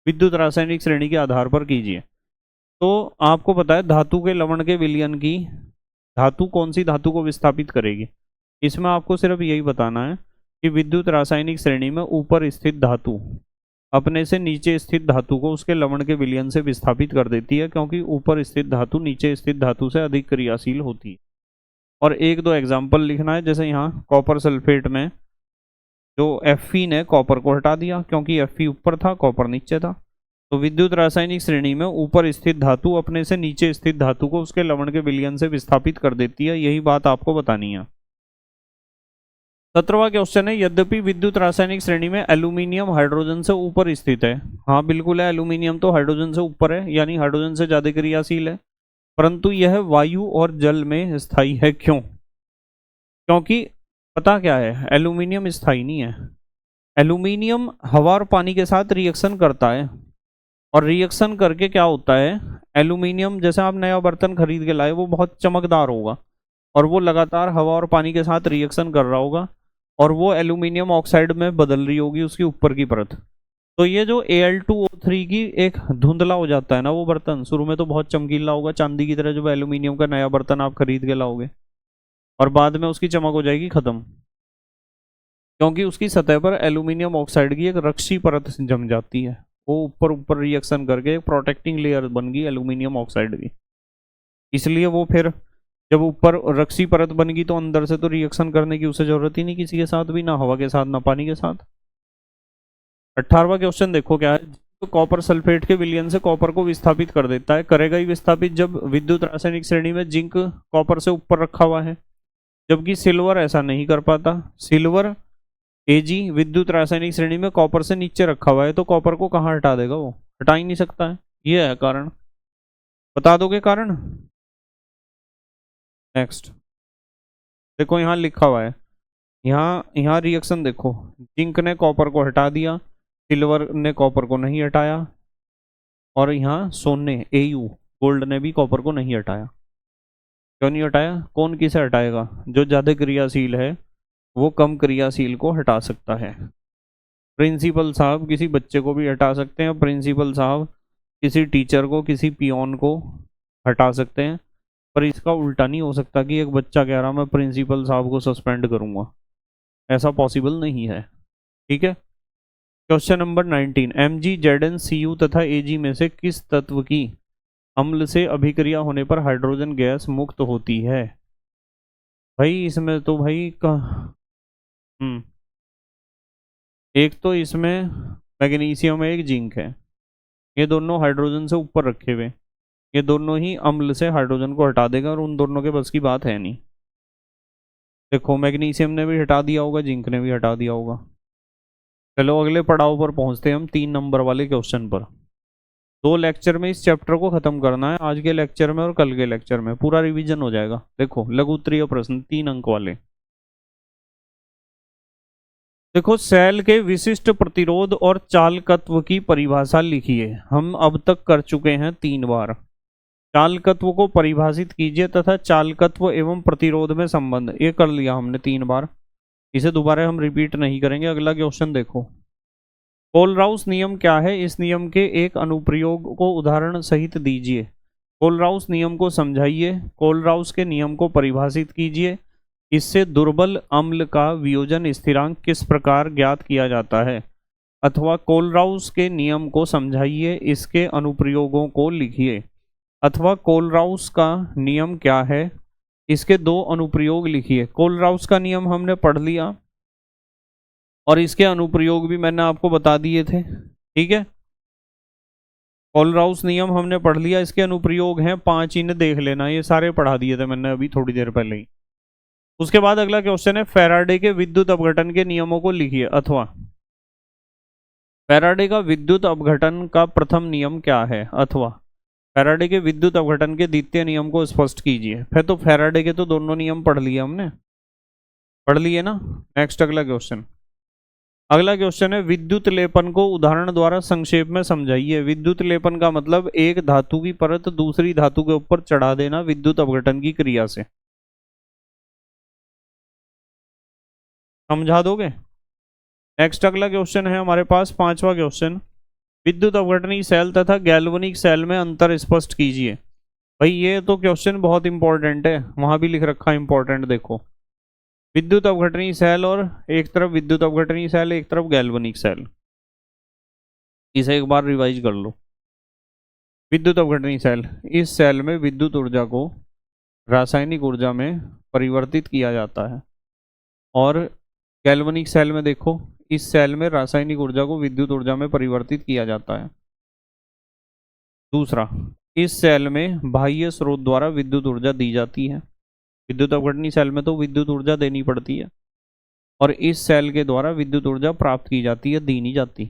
विद्युत रासायनिक श्रेणी के आधार पर कीजिए। तो आपको पता है धातु के लवण के विलयन की, धातु कौन सी धातु को विस्थापित करेगी, इसमें आपको सिर्फ यही बताना है कि विद्युत रासायनिक श्रेणी में ऊपर स्थित धातु अपने से नीचे स्थित धातु को उसके लवण के विलयन से विस्थापित कर देती है, क्योंकि ऊपर स्थित धातु नीचे स्थित धातु से अधिक क्रियाशील होती है। और एक दो एग्जाम्पल लिखना है, जैसे यहाँ कॉपर सल्फेट में जो Fe ने कॉपर को हटा दिया, क्योंकि Fe ऊपर था कॉपर नीचे था। तो विद्युत रासायनिक श्रेणी में ऊपर स्थित धातु अपने से नीचे स्थित धातु को उसके लवण के विलयन से विस्थापित कर देती है, यही बात आपको बतानी है। 17वां क्वेश्चन है, यद्यपि विद्युत रासायनिक श्रेणी में एल्यूमिनियम हाइड्रोजन से ऊपर स्थित है। हाँ बिल्कुल है, एल्यूमिनियम तो हाइड्रोजन से ऊपर है, यानी हाइड्रोजन से ज्यादा क्रियाशील है, परंतु यह वायु और जल में स्थायी है। क्यों? क्योंकि पता क्या है, एल्यूमिनियम स्थायी नहीं है। एल्यूमिनियम हवा और पानी के साथ रिएक्शन करता है, और रिएक्शन करके क्या होता है, एल्यूमिनियम जैसे आप नया बर्तन खरीद के लाए, वो बहुत चमकदार होगा और वो लगातार हवा और पानी के साथ रिएक्शन कर रहा होगा, और वो एल्यूमिनियम ऑक्साइड में बदल रही होगी उसकी ऊपर की परत। तो ये जो Al2O3 की एक धुंधला हो जाता है ना वो बर्तन, शुरू में तो बहुत चमकीला होगा चांदी की तरह, जब एल्यूमिनियम का नया बर्तन आप खरीद के लाओगे, और बाद में उसकी चमक हो जाएगी खत्म, क्योंकि उसकी सतह पर एल्यूमिनियम ऑक्साइड की एक रक्षी परत जम जाती है। वो ऊपर ऊपर रिएक्शन करके एक प्रोटेक्टिंग लेयर बन गई एल्यूमिनियम ऑक्साइड की। इसलिए वो फिर जब ऊपर रक्षी परत बन गई तो अंदर से तो रिएक्शन करने की उसे जरूरत ही नहीं किसी के साथ भी, ना हवा के साथ ना पानी के साथ। 18वां क्वेश्चन देखो क्या है, तो कॉपर सल्फेट के विलयन से कॉपर को विस्थापित कर देता है। करेगा ही विस्थापित जब विद्युत रासायनिक श्रेणी में जिंक कॉपर से ऊपर रखा हुआ है, जबकि सिल्वर ऐसा नहीं कर पाता। सिल्वर Ag विद्युत रासायनिक श्रेणी में कॉपर से नीचे रखा हुआ है, तो कॉपर को कहाँ हटा देगा, वो हटा ही नहीं सकता है। ये है कारण, बता दोगे कारण? नेक्स्ट देखो यहाँ लिखा हुआ है, यहाँ रिएक्शन देखो, जिंक ने कॉपर को हटा दिया, सिल्वर ने कॉपर को नहीं हटाया, और यहाँ सोने Au गोल्ड ने भी कॉपर को नहीं हटाया। क्यों नहीं हटाया? कौन किसे हटाएगा? जो ज्यादा क्रियाशील है वो कम क्रियाशील को हटा सकता है। प्रिंसिपल साहब किसी बच्चे को भी हटा सकते हैं, प्रिंसिपल साहब किसी टीचर को, किसी पियोन को हटा सकते हैं, पर इसका उल्टा नहीं हो सकता कि एक बच्चा कह रहा मैं प्रिंसिपल साहब को सस्पेंड करूंगा, ऐसा पॉसिबल नहीं है। ठीक है, question number 19, Mg, Zn, Cu तथा Ag में से किस तत्व की अम्ल से अभिक्रिया होने पर हाइड्रोजन गैस मुक्त होती है? भाई इसमें तो भाई एक तो इसमें मैग्नीशियम है, एक जिंक है, ये दोनों हाइड्रोजन से ऊपर रखे हुए, ये दोनों ही अम्ल से हाइड्रोजन को हटा देगा, और उन दोनों के बस की बात है नहीं। देखो मैग्नीशियम ने भी हटा दिया होगा, जिंक ने भी हटा दिया होगा। चलो अगले पड़ाव पर पहुंचते हैं हम, 3 नंबर वाले क्वेश्चन पर। 2 लेक्चर में इस चैप्टर को खत्म करना है, आज के लेक्चर में और कल के लेक्चर में पूरा रिवीजन हो जाएगा। देखो लघु उत्तरीय प्रश्न 3 अंक वाले। देखो सेल के विशिष्ट प्रतिरोध और चालकत्व की परिभाषा लिखिए। हम अब तक कर चुके हैं 3 बार। चालकत्व को परिभाषित कीजिए तथा चालकत्व एवं प्रतिरोध में संबंध, ये कर लिया हमने 3 बार, इसे दोबारा हम रिपीट नहीं करेंगे। अगला क्वेश्चन देखो, कोलराउस नियम क्या है? इस नियम के एक अनुप्रयोग को उदाहरण सहित दीजिए। कोलराउस नियम को समझाइए, कोलराउस के नियम को परिभाषित कीजिए, इससे दुर्बल अम्ल का वियोजन स्थिरांक किस प्रकार ज्ञात किया जाता है? अथवा कोलराउस के नियम को समझाइए, इसके अनुप्रयोगों को लिखिए। अथवा कोलराउस का नियम क्या है, इसके 2 अनुप्रयोग लिखिए। कोलराउस का नियम हमने पढ़ लिया और इसके अनुप्रयोग भी मैंने आपको बता दिए थे। ठीक है, कोलराउस नियम हमने पढ़ लिया, इसके अनुप्रयोग हैं 5, इन्हें देख लेना, ये सारे पढ़ा दिए थे मैंने अभी थोड़ी देर पहले ही। उसके बाद अगला क्वेश्चन है, फैराडे के विद्युत अपघटन के नियमों को लिखिए। अथवा फैराडे का विद्युत अपघटन का प्रथम नियम क्या है? अथवा फैराडे के विद्युत अपघटन के द्वितीय नियम को स्पष्ट कीजिए। फिर तो फैराडे के तो दोनों नियम पढ़ लिए हमने, पढ़ लिए ना। नेक्स्ट अगला क्वेश्चन, अगला क्वेश्चन है, विद्युत लेपन को उदाहरण द्वारा संक्षेप में समझाइए। विद्युत लेपन का मतलब एक धातु की परत दूसरी धातु के ऊपर चढ़ा देना विद्युत अपघटन की क्रिया से। समझा दोगे? नेक्स्ट अगला क्वेश्चन है हमारे पास 5वां क्वेश्चन, विद्युत अपघटनी सेल तथा गैल्वनिक सेल में अंतर स्पष्ट कीजिए। भाई ये तो क्वेश्चन बहुत इंपॉर्टेंट है, वहां भी लिख रखा है इंपॉर्टेंट। देखो विद्युत अपघटनी सेल, और एक तरफ विद्युत अपघटनी सेल, एक तरफ गैल्वनिक सेल। इसे एक बार रिवाइज कर लो। विद्युत अवघटनी सेल, इस सेल में विद्युत ऊर्जा को रासायनिक ऊर्जा में परिवर्तित किया जाता है। और गैल्वनिक सेल में देखो, इस सेल में रासायनिक ऊर्जा को विद्युत ऊर्जा में परिवर्तित किया जाता है। दूसरा, इस सेल में बाह्य स्रोत द्वारा विद्युत ऊर्जा दी जाती है। विद्युत अवघटनी सेल में तो विद्युत ऊर्जा देनी पड़ती है, और इस सेल के द्वारा विद्युत ऊर्जा प्राप्त की जाती है, दी नहीं जाती।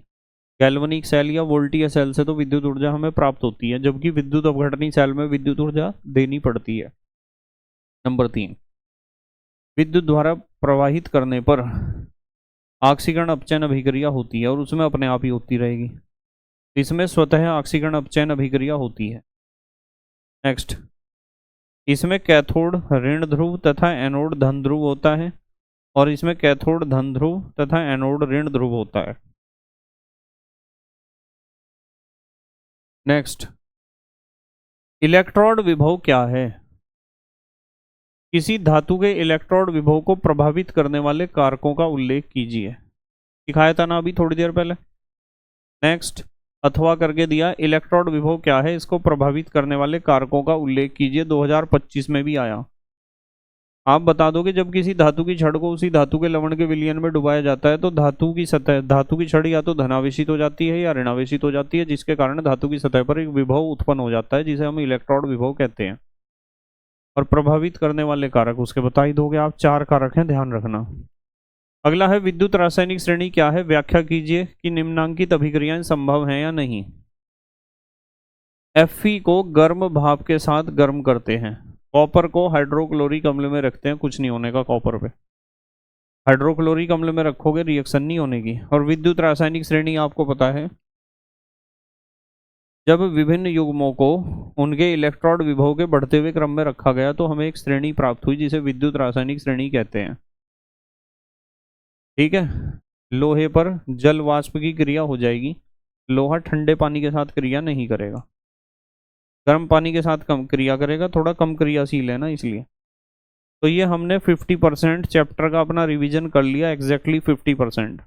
गैल्वनिक सेल या वोल्टीय सेल से तो विद्युत ऊर्जा हमें प्राप्त होती है, जबकि विद्युत अवघटनी सेल में विद्युत ऊर्जा देनी पड़ती है। नंबर 3, विद्युत द्वारा प्रवाहित करने पर ऑक्सीकरण अपचयन अभिक्रिया होती है, और उसमें अपने आप ही होती रहेगी। इसमें स्वतः ऑक्सीकरण अपचयन अभिक्रिया होती है। नेक्स्ट, इसमें कैथोड ऋण ध्रुव तथा एनोड धन ध्रुव होता है, और इसमें कैथोड धन ध्रुव तथा एनोड ऋण ध्रुव होता है। नेक्स्ट, इलेक्ट्रोड विभव क्या है? किसी धातु के इलेक्ट्रोड विभव को प्रभावित करने वाले कारकों का उल्लेख कीजिए। दिखाया था ना अभी थोड़ी देर पहले। नेक्स्ट, अथवा करके दिया, इलेक्ट्रोड विभव क्या है, इसको प्रभावित करने वाले कारकों का उल्लेख कीजिए। 2025 में भी आया। आप बता दो कि जब किसी धातु की छड़ को उसी धातु के लवण के विलयन में डुबाया जाता है तो धातु की सतह, धातु की छड़ या तो धनावेशित हो जाती है या ऋणावेशित हो जाती है, जिसके कारण धातु की सतह पर एक विभव उत्पन्न हो जाता है, जिसे हम इलेक्ट्रोड विभव कहते हैं। और प्रभावित करने वाले कारक उसके बता ही दोगे आप, 4 कारक हैं, ध्यान रखना। अगला है विद्युत रासायनिक श्रेणी क्या है, व्याख्या कीजिए कि निम्नांकित अभिक्रियाएं संभव हैं या नहीं। Fe को गर्म भाप के साथ गर्म करते हैं। कॉपर को हाइड्रोक्लोरिक अम्ल में रखते हैं, कुछ नहीं होने का कॉपर पे। हाइड्रोक्लोरिक अम्ल में रखोगे रिएक्शन नहीं होने की। और विद्युत रासायनिक श्रेणी आपको पता है, जब विभिन्न युग्मों को उनके इलेक्ट्रोड विभव के बढ़ते हुए क्रम में रखा गया तो हमें एक श्रेणी प्राप्त हुई, जिसे विद्युत रासायनिक श्रेणी कहते हैं। ठीक है, लोहे पर जल वाष्प की क्रिया हो जाएगी। लोहा ठंडे पानी के साथ क्रिया नहीं करेगा, गर्म पानी के साथ कम क्रिया करेगा, थोड़ा कम क्रियाशील है ना, इसलिए। तो ये हमने 50% चैप्टर का अपना रिवीजन कर लिया, एग्जैक्टली 50%।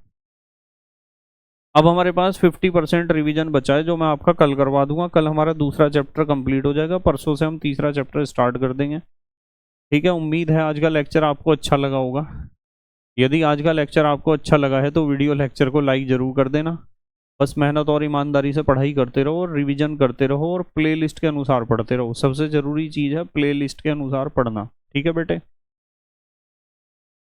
अब हमारे पास 50% रिवीजन बचा है, जो मैं आपका कल करवा दूंगा। कल हमारा दूसरा चैप्टर कंप्लीट हो जाएगा, परसों से हम तीसरा चैप्टर स्टार्ट कर देंगे। ठीक है, उम्मीद है आज का लेक्चर आपको अच्छा लगा होगा। यदि आज का लेक्चर आपको अच्छा लगा है तो वीडियो लेक्चर को लाइक ज़रूर कर देना। बस मेहनत और ईमानदारी से पढ़ाई करते रहो और रिवीजन करते रहो, और प्लेलिस्ट के अनुसार पढ़ते रहो। सबसे ज़रूरी चीज़ है प्लेलिस्ट के अनुसार पढ़ना। ठीक है बेटे,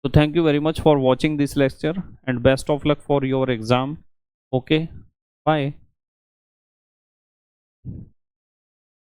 तो thank you very much for watching this lecture and best of luck for your exam. Okay, bye.